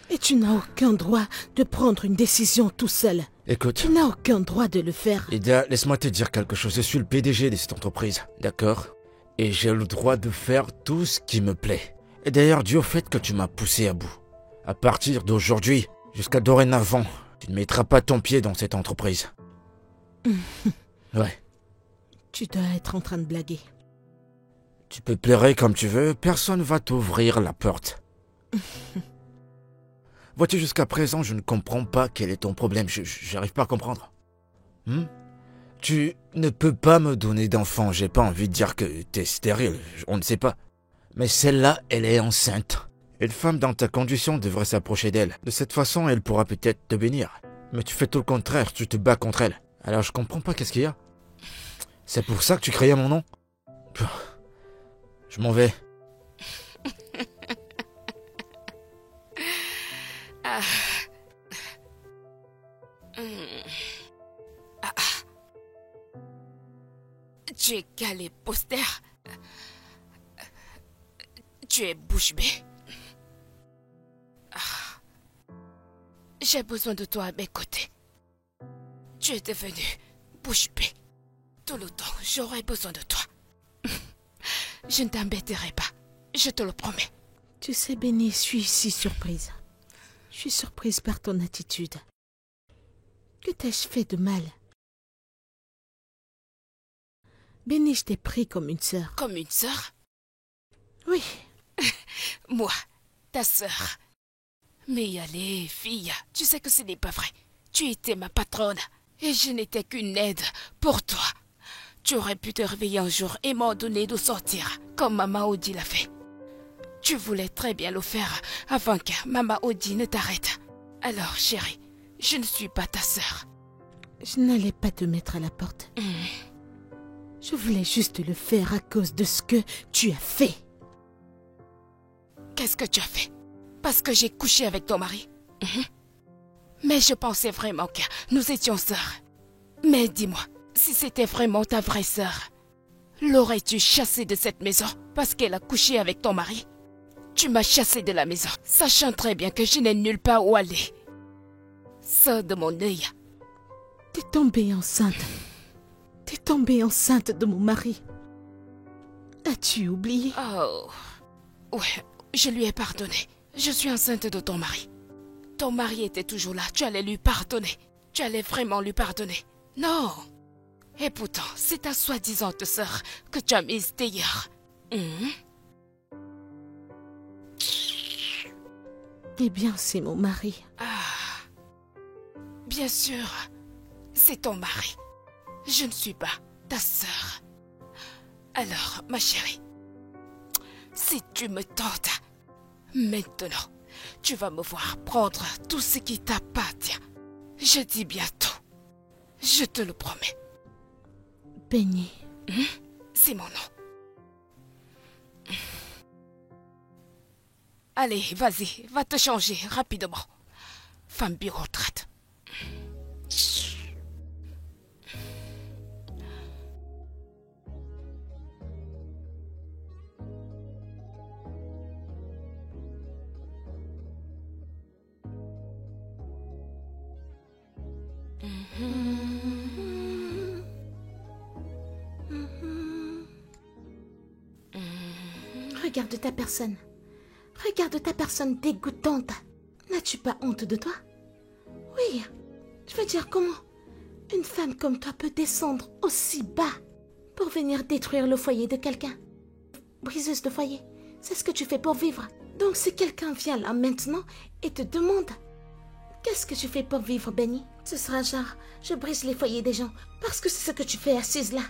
Et tu n'as aucun droit de prendre une décision tout seul. Écoute, Tu n'as aucun droit de le faire. Ida, laisse-moi te dire quelque chose. Je suis le PDG de cette entreprise, d'accord? Et j'ai le droit de faire tout ce qui me plaît. Et d'ailleurs, dû au fait que tu m'as poussé à bout. À partir d'aujourd'hui, jusqu'à dorénavant, tu ne mettras pas ton pied dans cette entreprise. Ouais. Tu dois être en train de blaguer. Tu peux pleurer comme tu veux, personne va t'ouvrir la porte. Vois-tu, jusqu'à présent, je ne comprends pas quel est ton problème. J'arrive pas à comprendre. Tu ne peux pas me donner d'enfant. J'ai pas envie de dire que t'es stérile. On ne sait pas. Mais celle-là, elle est enceinte. Une femme dans ta condition devrait s'approcher d'elle. De cette façon, elle pourra peut-être te bénir. Mais tu fais tout le contraire, tu te bats contre elle. Alors je comprends pas qu'est-ce qu'il y a. C'est pour ça que tu criais mon nom? Je m'en vais. Tu es calé poster. Tu es bouche bée. J'ai besoin de toi à mes côtés. Tu es devenu bouche bée. Tout le temps, j'aurai besoin de toi. Je ne t'embêterai pas. Je te le promets. Tu sais, Benny, je suis si surprise. Je suis surprise par ton attitude. Que t'ai-je fait de mal? Benny, je t'ai pris comme une sœur. Comme une sœur? Oui, Moi, ta sœur. Mais allez, fille, tu sais que ce n'est pas vrai. Tu étais ma patronne et je n'étais qu'une aide pour toi. Tu aurais pu te réveiller un jour et m'ordonner de sortir, comme Mama Odi l'a fait. Tu voulais très bien le faire avant que Mama Odi ne t'arrête. Alors, chérie, je ne suis pas ta sœur. je n'allais pas te mettre à la porte. Je voulais juste le faire à cause de ce que tu as fait. Qu'est-ce que tu as fait? Parce que j'ai couché avec ton mari? Mais je pensais vraiment que nous étions sœurs. Mais dis-moi, si c'était vraiment ta vraie sœur, l'aurais-tu chassée de cette maison parce qu'elle a couché avec ton mari? Tu m'as chassée de la maison, sachant très bien que je n'ai nulle part où aller. Sors de mon œil. T'es tombée enceinte. T'es tombée enceinte de mon mari. As-tu oublié? Oh, ouais, je lui ai pardonné. Je suis enceinte de ton mari. Ton mari était toujours là, tu allais lui pardonner. Tu allais vraiment lui pardonner. Non. Et pourtant, c'est ta soi-disant sœur que tu as mise d'ailleurs. Eh bien, c'est mon mari. Bien sûr, c'est ton mari. Je ne suis pas ta sœur. Alors, ma chérie, si tu me tentes, maintenant, tu vas me voir prendre tout ce qui t'appartient. Je dis bien tout. Je te le promets. Benny. C'est mon nom. Allez, vas-y, va te changer rapidement. Femme bureaucrate. Regarde ta personne. Regarde ta personne dégoûtante. N'as-tu pas honte de toi? Oui. Je veux dire, comment une femme comme toi peut descendre aussi bas pour venir détruire le foyer de quelqu'un? Briseuse de foyer, c'est ce que tu fais pour vivre. Donc si quelqu'un vient là maintenant et te demande qu'est-ce que tu fais pour vivre, Benny, ce sera genre, je brise les foyers des gens parce que c'est ce que tu fais assise là.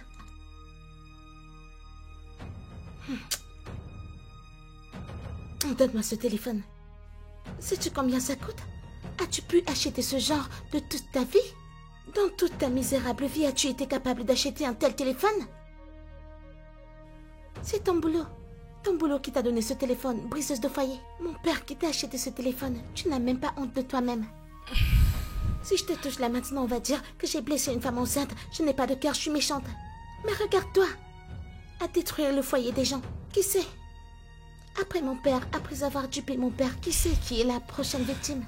Donne-moi ce téléphone. Sais-tu combien ça coûte? As-tu pu acheter ce genre de toute ta vie? Dans toute ta misérable vie, as-tu été capable d'acheter un tel téléphone? C'est ton boulot. Ton boulot qui t'a donné ce téléphone, briseuse de foyer. Mon père qui t'a acheté ce téléphone. Tu n'as même pas honte de toi-même. Si je te touche là maintenant, on va dire que j'ai blessé une femme enceinte. Je n'ai pas de cœur, je suis méchante. Mais regarde-toi. À détruire le foyer des gens. Qui sait? Après mon père, après avoir dupé mon père, qui sait qui est la prochaine victime?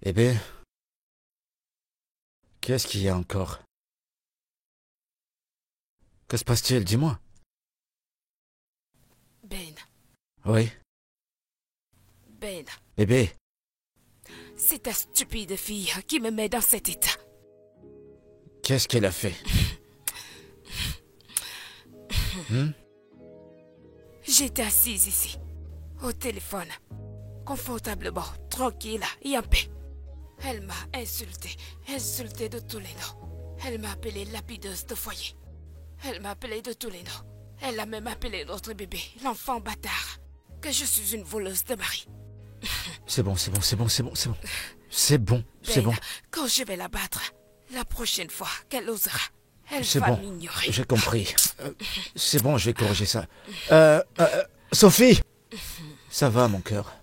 Bébé, qu'est-ce qu'il y a encore? Que se passe-t-il? Dis-moi. Ben, Oui, Ben, bébé. c'est ta stupide fille qui me met dans cet état. Qu'est-ce qu'elle a fait? J'étais assise ici, au téléphone, confortablement, tranquille et en paix. Elle m'a insulté de tous les noms. Elle m'a appelée lapideuse de foyer. Elle m'a appelé de tous les noms. Elle a même appelé notre bébé, l'enfant bâtard, que je suis une voleuse de mari. C'est bon. C'est bon. Quand je vais la battre, la prochaine fois qu'elle osera, elle C'est va bon. m'ignorer. J'ai compris. C'est bon, je vais corriger ça. Sophie! Ça va, mon cœur.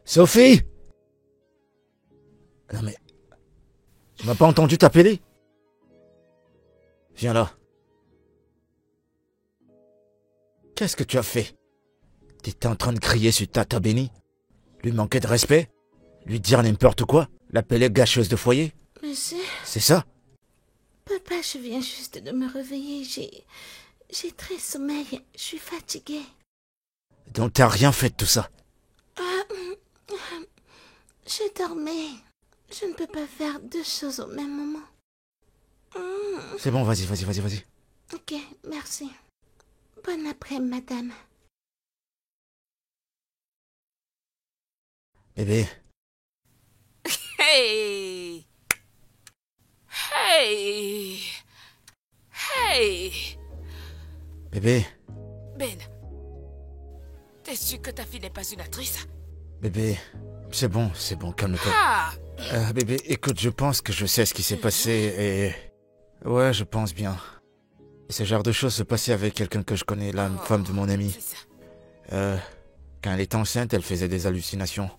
Sophie! Non mais... Tu m'as pas entendu t'appeler? Viens là. Qu'est-ce que tu as fait? T'étais en train de crier sur Tata Benny? Lui manquer de respect? Lui dire n'importe quoi? L'appeler gâcheuse de foyer? Mais C'est ça? Papa, je viens juste de me réveiller. J'ai très sommeil. Je suis fatiguée. Donc t'as rien fait de tout ça? Je dormais. Je ne peux pas faire deux choses au même moment. C'est bon, vas-y. Ok, merci. Bon après-midi, madame. Bébé, Hey! Hey! Hey! bébé, Ben, t'es sûr que ta fille n'est pas une actrice? bébé, c'est bon, calme-toi. Ah! Bébé, écoute, je pense que je sais ce qui s'est passé et... Ouais, je pense bien. Ce genre de choses se passait avec quelqu'un que je connais, la femme de mon ami. C'est ça. Quand elle était enceinte, elle faisait des hallucinations.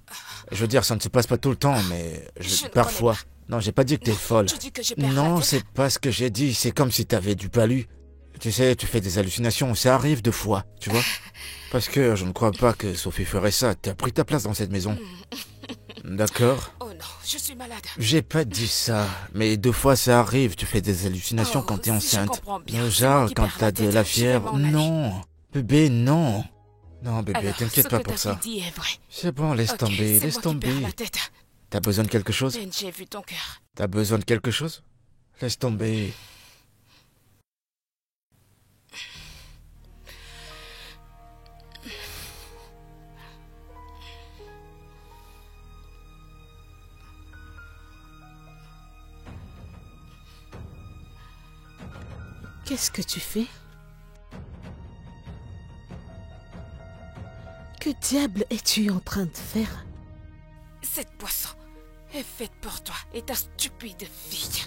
Je veux dire, ça ne se passe pas tout le temps, mais Je ne parfois... connais Non, j'ai pas dit que t'es folle. Tu dis que je perds la Non, tête? c'est pas ce que j'ai dit, c'est comme si t'avais du palu. Tu sais, tu fais des hallucinations, ça arrive deux fois, tu vois. Parce que je ne crois pas que Sophie ferait ça, t'as pris ta place dans cette maison. D'accord? Oh non, je suis malade. J'ai pas dit ça, mais deux fois ça arrive, tu fais des hallucinations Oh, quand t'es si je enceinte. comprends bien, c'est Genre, moi qui quand perds t'as la de tête, la je vais fièvre. m'en aller. Non, bébé, non. Non, bébé, Alors, t'inquiète ce pas que pour ta ça. fille dit est vrai. C'est bon, laisse Ok, tomber, c'est laisse moi qui perds tomber. la tête. T'as besoin de quelque chose? Ben, j'ai vu ton cœur. T'as besoin de quelque chose? Laisse tomber. Qu'est-ce que tu fais? Que diable es-tu en train de faire? Cette boisson est faite pour toi et ta stupide fille.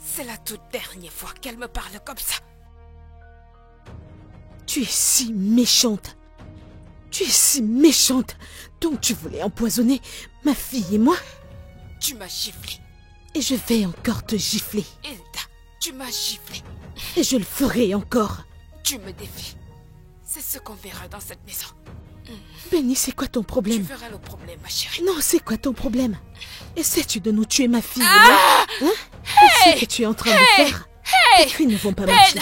C'est la toute dernière fois qu'elle me parle comme ça. Tu es si méchante. Tu es si méchante. Donc tu voulais empoisonner ma fille et moi? Tu m'as giflé. Et je vais encore te gifler. Hilda, tu m'as giflé. Et je le ferai encore. Tu me défies. C'est ce qu'on verra dans cette maison. Benny, c'est quoi ton Tu problème? verras le problème, ma chérie. Non, c'est quoi ton problème? Essaies-tu de nous tuer ma fille et moi? Hein? C'est ce que tu es en train de faire? Tes cris ne vont pas marcher.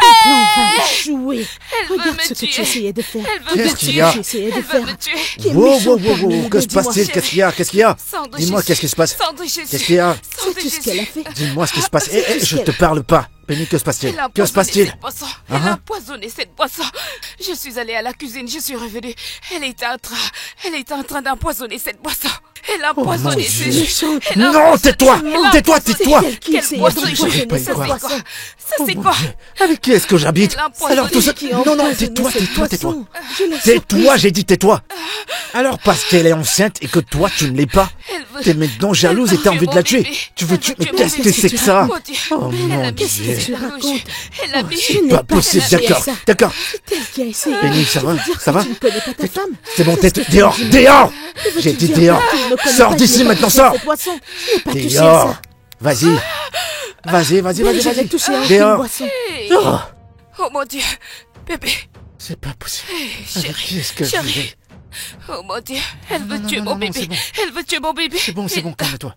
Ton plan va échouer. Elle veut Regarde me ce que tu tuer. essayais de faire. Elle veut Qu'est-ce me qu'il tuer. y a? Tu essayais de Elle veut faire. me tuer. Qui est Wow, méchant wow, parmi wow, nous que deux, se dis-moi. passe-t-il? Qu'est-ce qu'il y a? Qu'est-ce qu'il y a? Sang de Dis-moi, Jésus. qu'est-ce qui se passe? Sang de Jésus. Qu'est-ce qu'il y a? Sang de Sais-tu ce qu'elle a fait? Dis-moi ce qui se passe. C'est tout ce Je qu'elle- te parle pas. Benny, que se passe-t-il? Elle a Que se empoisonné passe-t-il? cette boisson. Elle a empoisonné cette boisson. Je suis allée à la cuisine, je suis revenue. Elle était en train d'empoisonner cette boisson. Elle a empoisonné Dieu. ses jus. Non, tais-toi! Tais-toi, tais-toi! Quelle boisson Dieu, j'arrive pas à y croire. Ça Oh c'est mon quoi? Dieu. Avec qui est-ce que j'habite? Elle a empoisonné. Alors tout ça... Qui a Non, non, empoisonné tais-toi, cette tais-toi, tais-toi. boisson. Je l'ai Tais-toi, surprise. j'ai dit tais-toi. Alors parce qu'elle est enceinte et que toi tu ne l'es pas, Elle veut- t'es maintenant jalouse et t'as envie de la tuer. Tu veux tuer... Mais qu'est-ce que c'est que ça? Oh Dieu. Oh Elle a mon mis ses Dieu. jus dans le jus. Elle a mis... Je n'ai Pas pas possible, fait d'accord, ça. d'accord. C'est elle qui a essayé. Benny, ça va? veux dire Ça que va? Tu ne connais pas ta femme. C'est bon, Qu'est-ce tête, que tu dehors, dis? dehors! Que veux-tu J'ai dit dire? dehors! Tu ne me connais Sors pas, d'ici je n'ai pas maintenant, touché sors! cette boisson. Je n'ai pas touché Dehors! ça. Vas-y! Vas-y, vas-y, Mais vas-y, je n'ai vas-y! touché aucune Dehors! boisson. Hey. Oh, Oh mon Dieu. Bébé. c'est pas possible. Hey, Avec chérie. qui est-ce que je Chérie. vais? Oh mon Dieu. Elle veut non, tuer non, mon non, bébé. c'est bon. Elle veut tuer mon bébé. C'est bon, calme-toi.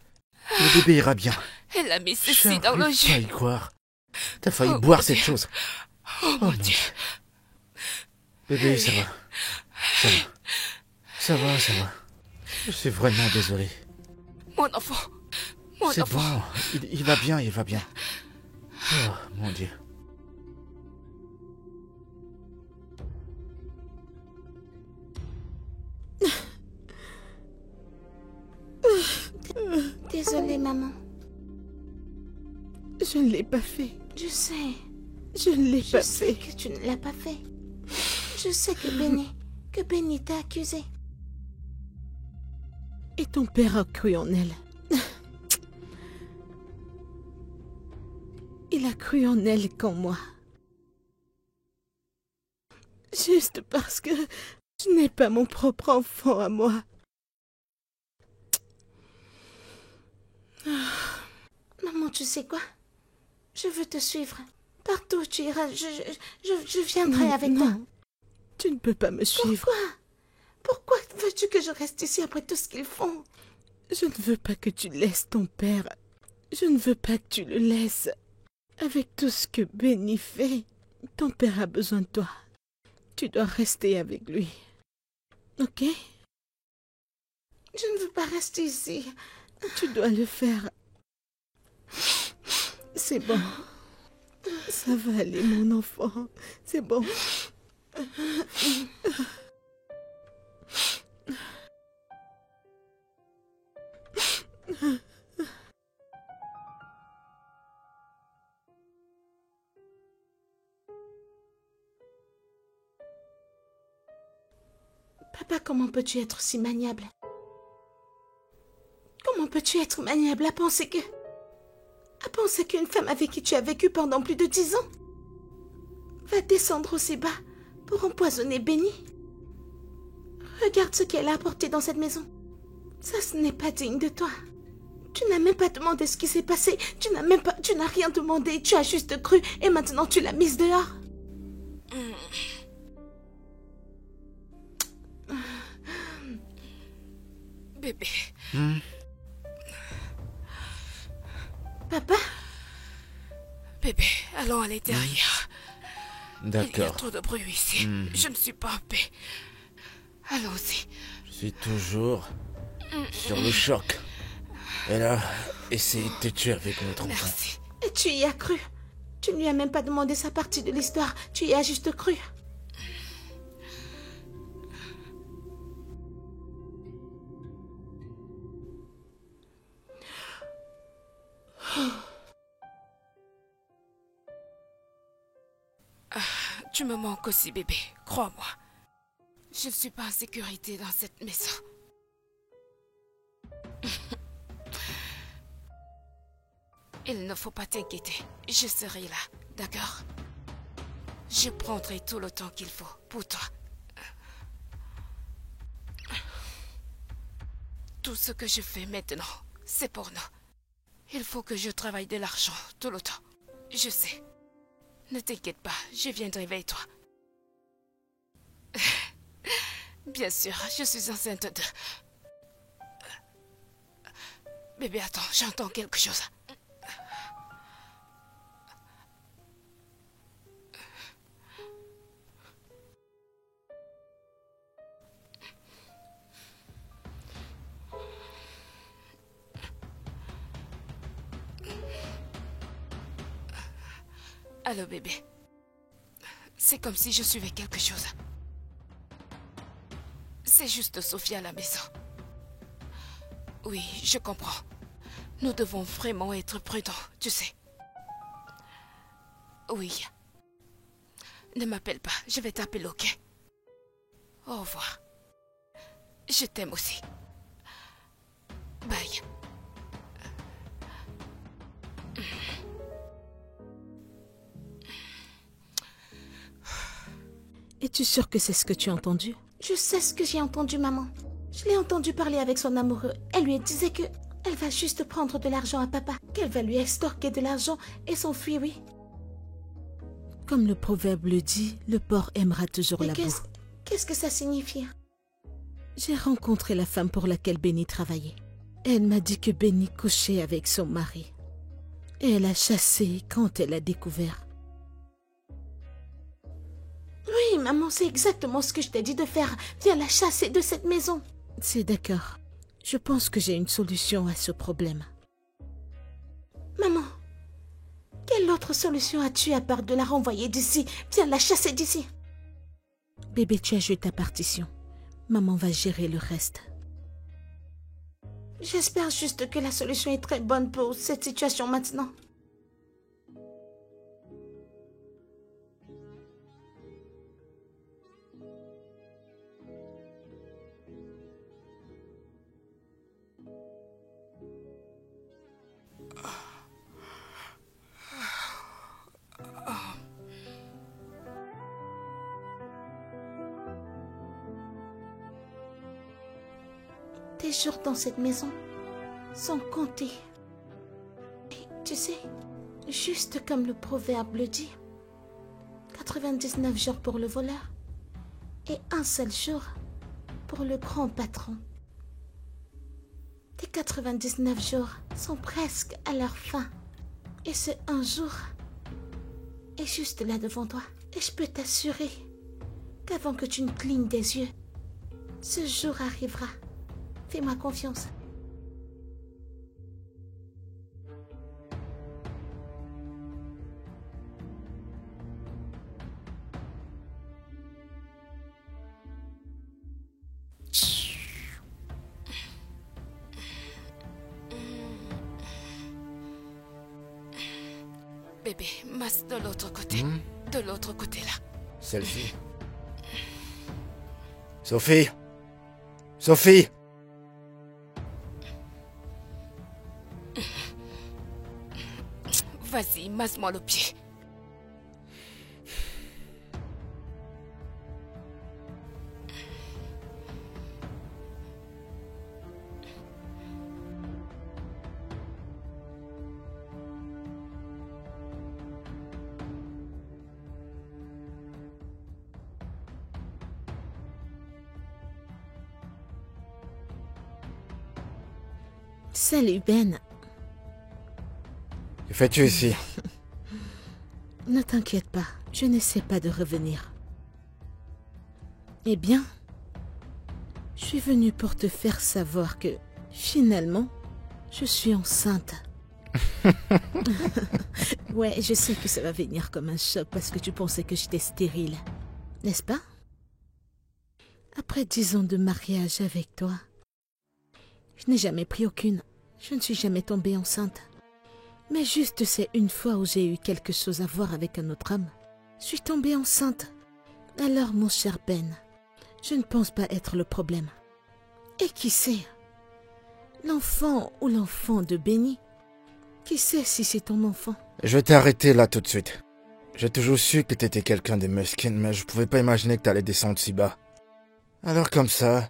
Le bébé ira bien. Elle a mis ceci J'arrive dans le pas à jus. y croire. T'as failli Oh, boire mon cette Dieu. chose. Oh mon Dieu. Bébé, ça va. Ça va. Ça va, ça va. Je suis vraiment désolé. Mon enfant. Mon C'est enfant. bon. Il va bien, il va bien. Oh, mon Dieu. Désolée, maman. Je ne l'ai pas fait. Je sais. Je ne l'ai Je pas sais fait. que tu ne l'as pas fait. Je sais que Benny t'a accusé. Et ton père a cru en elle. Il a cru en elle qu'en moi. Juste parce que je n'ai pas mon propre enfant à moi. Maman, tu sais quoi? Je veux te suivre. Partout où tu iras, je viendrai avec toi. Non, tu ne peux pas me suivre. Pourquoi veux-tu que je reste ici après tout ce qu'ils font? Je ne veux pas que tu laisses ton père. Je ne veux pas que tu le laisses. Avec tout ce que Benny fait, ton père a besoin de toi. Tu dois rester avec lui. Ok? Je ne veux pas rester ici. Tu dois le faire. C'est bon. Ça va aller, mon enfant. C'est bon. Papa, comment peux-tu être si maniable? Comment peux-tu être maniable à penser que... À penser qu'une femme avec qui tu as vécu pendant plus de 10 ans va descendre aussi bas pour empoisonner Benny? Regarde ce qu'elle a apporté dans cette maison. Ça, ce n'est pas digne de toi. Tu n'as même pas demandé ce qui s'est passé. Tu n'as rien demandé. Tu as juste cru et maintenant tu l'as mise dehors. Bébé. Papa? Bébé, allons à l'intérieur. Il y a D'accord. trop de bruit ici. Je ne suis pas en paix. Allons-y. Je suis toujours sur le choc. Elle a essayé de te tuer avec notre enfant. Merci. Et tu y as cru. Tu ne lui as même pas demandé sa partie de l'histoire. Tu y as juste cru. Tu me manques aussi, bébé. Crois-moi. Je ne suis pas en sécurité dans cette maison. Il ne faut pas t'inquiéter. Je serai là, d'accord? Je prendrai tout le temps qu'il faut pour toi. Tout ce que je fais maintenant, c'est pour nous. Il faut que je travaille de l'argent tout le temps. Je sais. Ne t'inquiète pas, je viendrai vers toi. Bien sûr, je suis enceinte de... Bébé, attends, j'entends quelque chose. Allô, bébé. C'est comme si je suivais quelque chose. C'est juste Sophie à la maison. Oui, je comprends. Nous devons vraiment être prudents, tu sais. Oui. Ne m'appelle pas, je vais t'appeler, ok? Au revoir. Je t'aime aussi. Bye. Es-tu sûre que c'est ce que tu as entendu? Je sais ce que j'ai entendu, maman. Je l'ai entendu parler avec son amoureux. Elle lui disait que elle va juste prendre de l'argent à papa, qu'elle va lui extorquer de l'argent et s'enfuir, oui. Comme le proverbe le dit, le porc aimera toujours Mais la boue. qu'est-ce que ça signifie? J'ai rencontré la femme pour laquelle Benny travaillait. Elle m'a dit que Benny couchait avec son mari. Et elle a chassé quand elle a découvert. Oui, maman, c'est exactement ce que je t'ai dit de faire. Viens la chasser de cette maison. C'est d'accord. Je pense que j'ai une solution à ce problème. Maman, quelle autre solution as-tu à part de la renvoyer d'ici? Viens la chasser d'ici. Bébé, tu as joué ta partition. Maman va gérer le reste. J'espère juste que la solution est très bonne pour cette situation maintenant. Tes jours dans cette maison sont comptés. Et tu sais, juste comme le proverbe le dit, 99 jours pour le voleur et un seul jour pour le grand patron. Tes 99 jours sont presque à leur fin. Et ce un jour est juste là devant toi. Et je peux t'assurer qu'avant que tu ne clignes des yeux, ce jour arrivera. Fais-moi confiance. Bébé, masse de l'autre côté. De l'autre côté, là. Celle-ci. Sophie! Sophie! Vas-y, masse-moi le pied. Salut Ben. Que fais-tu ici? Ne t'inquiète pas, je n'essaie pas de revenir. Eh bien, je suis venue pour te faire savoir que, finalement, je suis enceinte. Ouais, je sais que ça va venir comme un choc parce que tu pensais que j'étais stérile. N'est-ce pas? Après 10 ans de mariage avec toi, je n'ai jamais pris aucune. Je ne suis jamais tombée enceinte. Mais juste c'est une fois où j'ai eu quelque chose à voir avec un autre homme. Je suis tombée enceinte. Alors, mon cher Ben, je ne pense pas être le problème. Et qui sait? L'enfant ou l'enfant de Benny? Qui sait si c'est ton enfant? Je vais t'arrêter là tout de suite. J'ai toujours su que t'étais quelqu'un de mesquin, mais je pouvais pas imaginer que t'allais descendre si bas. Alors comme ça,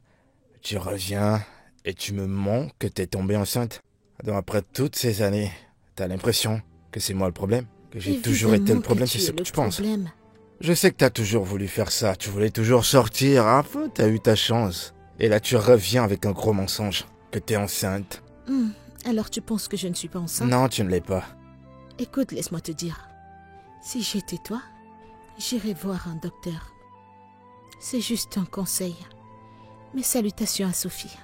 tu reviens et tu me mens que t'es tombée enceinte. Donc après toutes ces années, t'as l'impression que c'est moi le problème? Que j'ai toujours été le problème, c'est ce que tu penses? Je sais que t'as toujours voulu faire ça, tu voulais toujours sortir, enfin t'as eu ta chance. Et là tu reviens avec un gros mensonge, que t'es enceinte. Alors tu penses que je ne suis pas enceinte? Non, tu ne l'es pas. Écoute, laisse-moi te dire. Si j'étais toi, j'irais voir un docteur. C'est juste un conseil. Mes salutations à Sophie.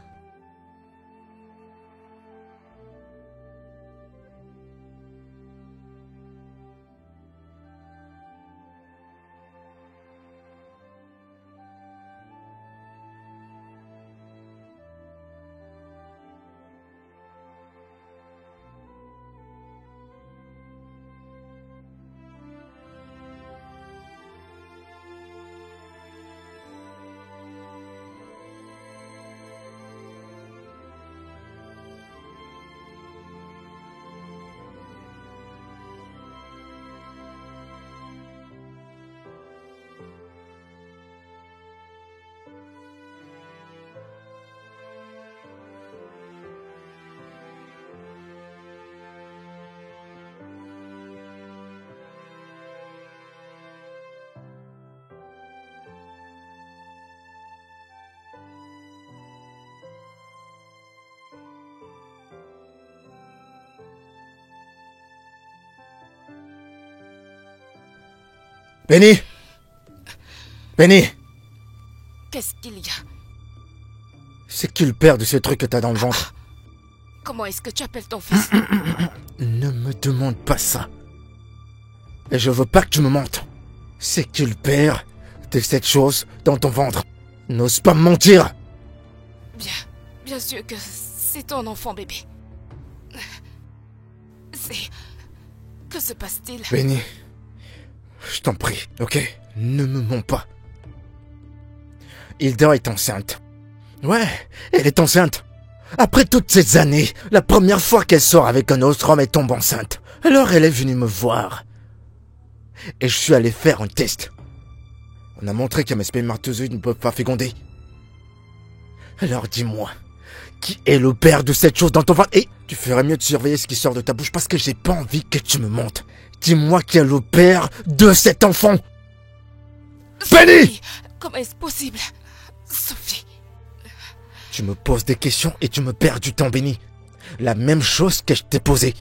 Benny! Benny! Qu'est-ce qu'il y a? C'est qui le père de ce truc que t'as dans le ventre? Comment est-ce que tu appelles ton fils? Ne me demande pas ça. Et je veux pas que tu me mentes. C'est qui le père de cette chose dans ton ventre? N'ose pas me mentir! Bien sûr que c'est ton enfant bébé. C'est... Que se passe-t-il? Benny, je t'en prie, ok? Ne me mens pas. Hilda est enceinte. Ouais, elle est enceinte. Après toutes ces années, la première fois qu'elle sort avec un autre homme, elle tombe enceinte. Alors elle est venue me voir. Et je suis allé faire un test. On a montré que mes spermatozoïdes ne peuvent pas féconder. Alors dis-moi, qui est le père de cette chose dans ton ventre? Et tu ferais mieux de surveiller ce qui sort de ta bouche parce que j'ai pas envie que tu me mentes. Dis-moi qui est le père de cet enfant. Benny! Comment est-ce possible? Sophie. Tu me poses des questions et tu me perds du temps, Benny. La même chose que je t'ai posée.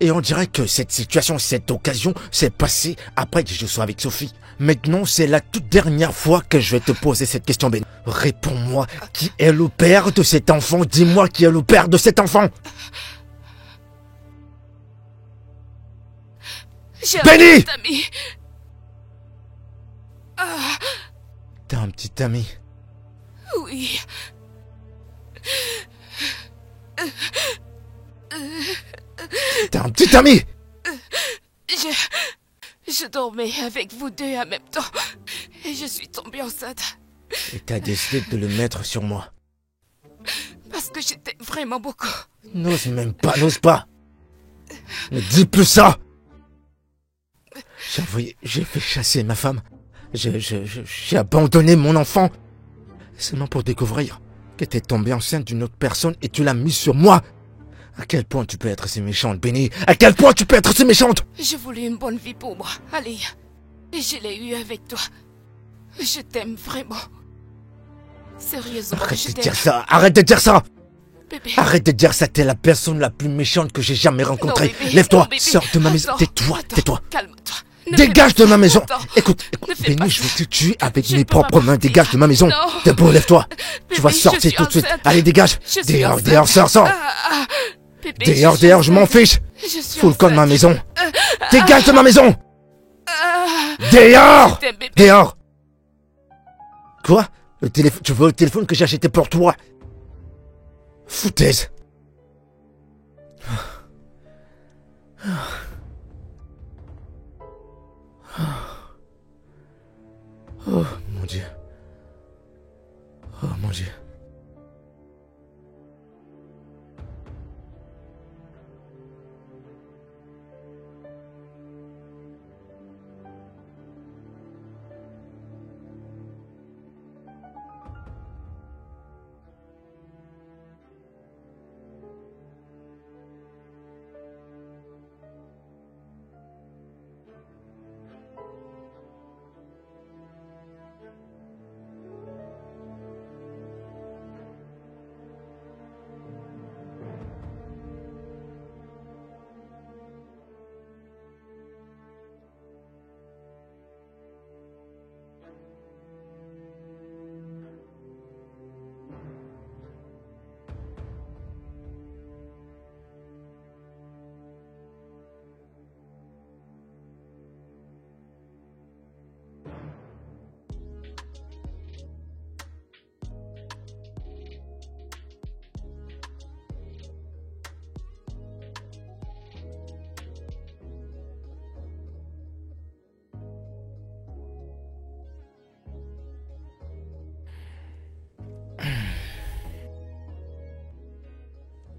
Et on dirait que cette situation, cette occasion s'est passée après que je sois avec Sophie. Maintenant, c'est la toute dernière fois que je vais te poser cette question, Benny. Réponds-moi, qui est le père de cet enfant? Dis-moi qui est le père de cet enfant. J'ai Benny! un petit ami. T'as un petit ami? Oui. T'as un petit ami? Je dormais avec vous deux en même temps. Et je suis tombée enceinte. Et t'as décidé de le mettre sur moi. Parce que j'étais vraiment beaucoup. N'ose même pas, n'ose pas. Ne dis plus ça. J'ai fait chasser ma femme. J'ai abandonné mon enfant. Seulement pour découvrir que t'es tombée enceinte d'une autre personne et tu l'as mise sur moi. À quel point tu peux être si méchante, Benny? À quel point tu peux être si méchante? Je voulais une bonne vie pour moi. Allez. Et je l'ai eu avec toi. Je t'aime vraiment. Sérieusement, Arrête je de t'aime. dire ça, arrête de dire ça. Bébé. Arrête de dire ça, t'es la personne la plus méchante que j'ai jamais rencontrée. Non, bébé, Lève-toi, non, bébé. sors de ma maison. Attends, Tais-toi, attends, tais-toi. Calme-toi. Ne Dégage fais de pas ma ça. maison. Attends. Écoute, Ne fais pas Benny, je vais te tuer avec Je mes ne peux pas propres mains. partir. Dégage de ma maison. Non. Debout, lève-toi. Tu vas Bébé, je sortir suis tout de suite. enceinte. Allez, dégage. Je suis Dehors, enceinte. dehors, sors. Bébé, Dehors, dehors, je m'en fiche. Je suis Fous le camp de ma enceinte. maison. Dégage de ma maison. Ah, Dehors. je t'aime, bébé. Dehors. Quoi? Le téléphone, tu veux le téléphone que j'ai acheté pour toi? Foutaise. Oh mon Dieu. Oh mon Dieu.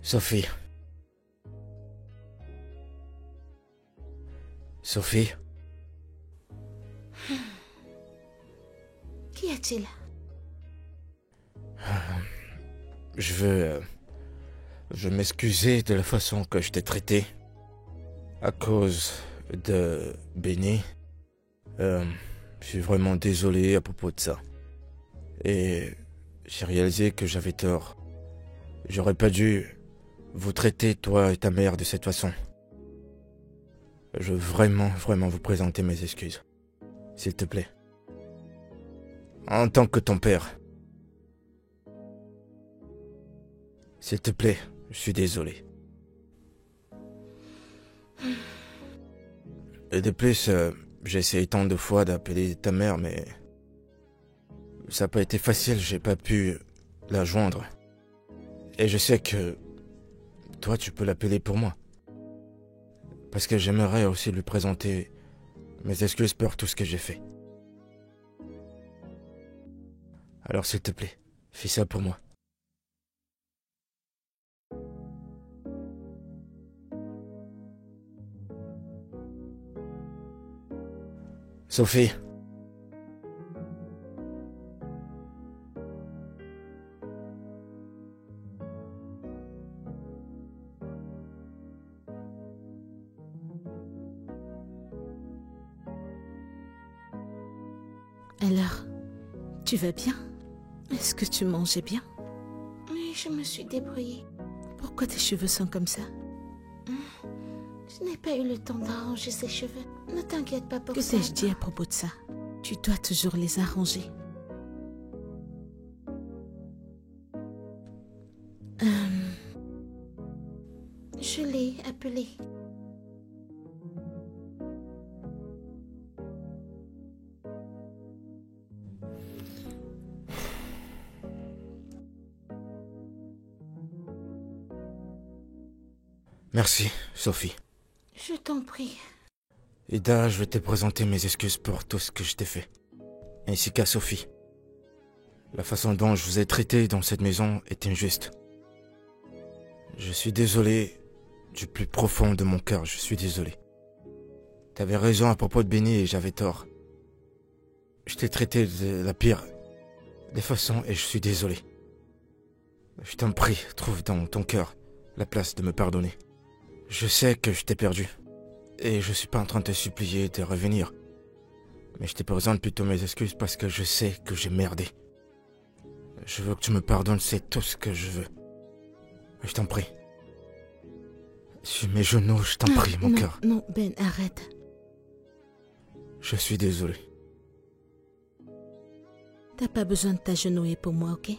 Sophie. Sophie. Qu'y a-t-il? Je veux m'excuser de la façon que je t'ai traité. À cause de Benny. Je suis vraiment désolé à propos de ça. Et j'ai réalisé que j'avais tort. J'aurais pas dû vous traiter, toi et ta mère, de cette façon. Je veux vraiment vous présenter mes excuses. S'il te plaît. En tant que ton père. S'il te plaît, je suis désolé. Et de plus, j'ai essayé tant de fois d'appeler ta mère, mais ça n'a pas été facile, j'ai pas pu la joindre. Et je sais que toi, tu peux l'appeler pour moi. Parce que j'aimerais aussi lui présenter mes excuses pour tout ce que j'ai fait. Alors s'il te plaît, fais ça pour moi. Sophie. Alors, tu vas bien? Est-ce que tu mangeais bien? Oui, je me suis débrouillée. Pourquoi tes cheveux sont comme ça? Je n'ai pas eu le temps d'arranger ses cheveux. Ne t'inquiète pas pour Que ça. t'ai-je dit à propos de ça? Tu dois toujours les arranger. Je l'ai appelé. Merci, Sophie. Je t'en prie. Ida, je vais te présenter mes excuses pour tout ce que je t'ai fait. Ainsi qu'à Sophie. La façon dont je vous ai traité dans cette maison est injuste. Je suis désolé du plus profond de mon cœur, je suis désolé. T'avais raison à propos de Benny et j'avais tort. Je t'ai traité de la pire des façons et je suis désolé. Je t'en prie, trouve dans ton cœur la place de me pardonner. Je sais que je t'ai perdu. Et je suis pas en train de te supplier de revenir. Mais je te présente plutôt mes excuses parce que je sais que j'ai merdé. Je veux que tu me pardonnes, c'est tout ce que je veux. Je t'en prie. Sur mes genoux, je t'en prie, mon cœur. Non, Ben, arrête. Je suis désolé. T'as pas besoin de t'agenouiller pour moi, ok?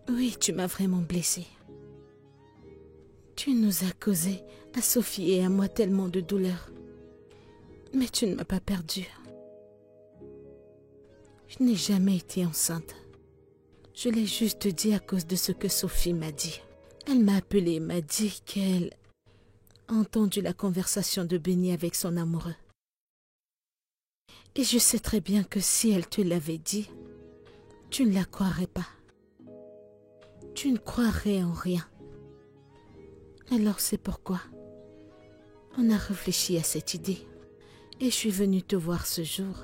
Oui, tu m'as vraiment blessée. Tu nous as causé, à Sophie et à moi, tellement de douleur. Mais tu ne m'as pas perdue. Je n'ai jamais été enceinte. Je l'ai juste dit à cause de ce que Sophie m'a dit. Elle m'a appelée et m'a dit qu'elle a entendu la conversation de Benny avec son amoureux. Et je sais très bien que si elle te l'avait dit, tu ne la croirais pas. Tu ne croirais en rien. Alors c'est pourquoi on a réfléchi à cette idée. Et je suis venue te voir ce jour.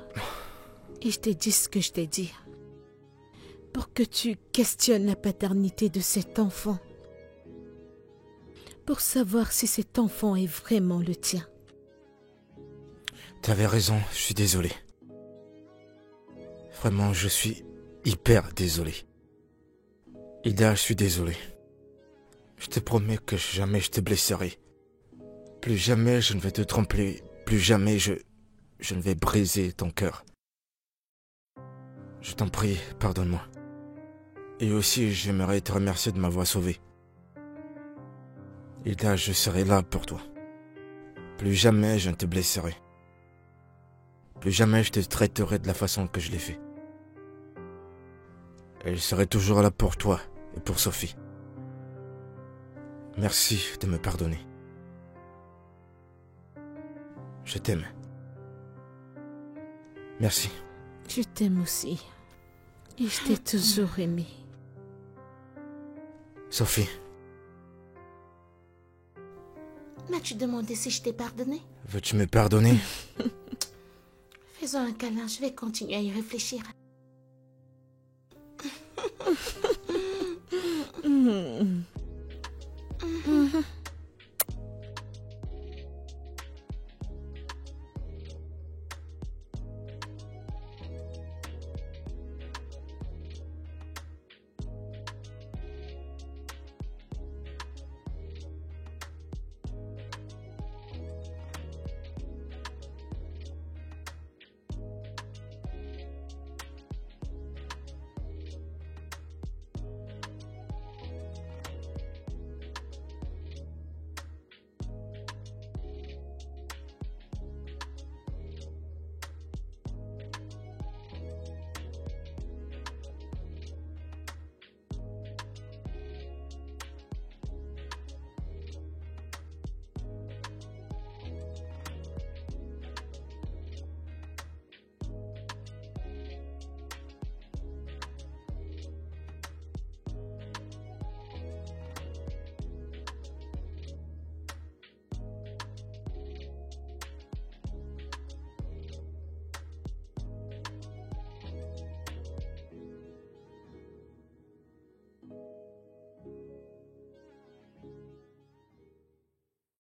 Et je t'ai dit ce que je t'ai dit. Pour que tu questionnes la paternité de cet enfant. Pour savoir si cet enfant est vraiment le tien. T'avais raison, je suis désolé. Vraiment, je suis hyper désolé. Ida, je suis désolé. Je te promets que jamais je te blesserai. Plus jamais je ne vais te tromper. Plus jamais je ne vais briser ton cœur. Je t'en prie, pardonne-moi. Et aussi, j'aimerais te remercier de m'avoir sauvé. Ida, je serai là pour toi. Plus jamais je ne te blesserai. Plus jamais je te traiterai de la façon que je l'ai fait. Et je serai toujours là pour toi et pour Sophie. Merci de me pardonner. Je t'aime. Merci. Je t'aime aussi. Et je t'ai toujours aimé. Sophie, M'as-tu demandé si je t'ai pardonné? veux-tu me pardonner? Faisons un câlin, je vais continuer à y réfléchir.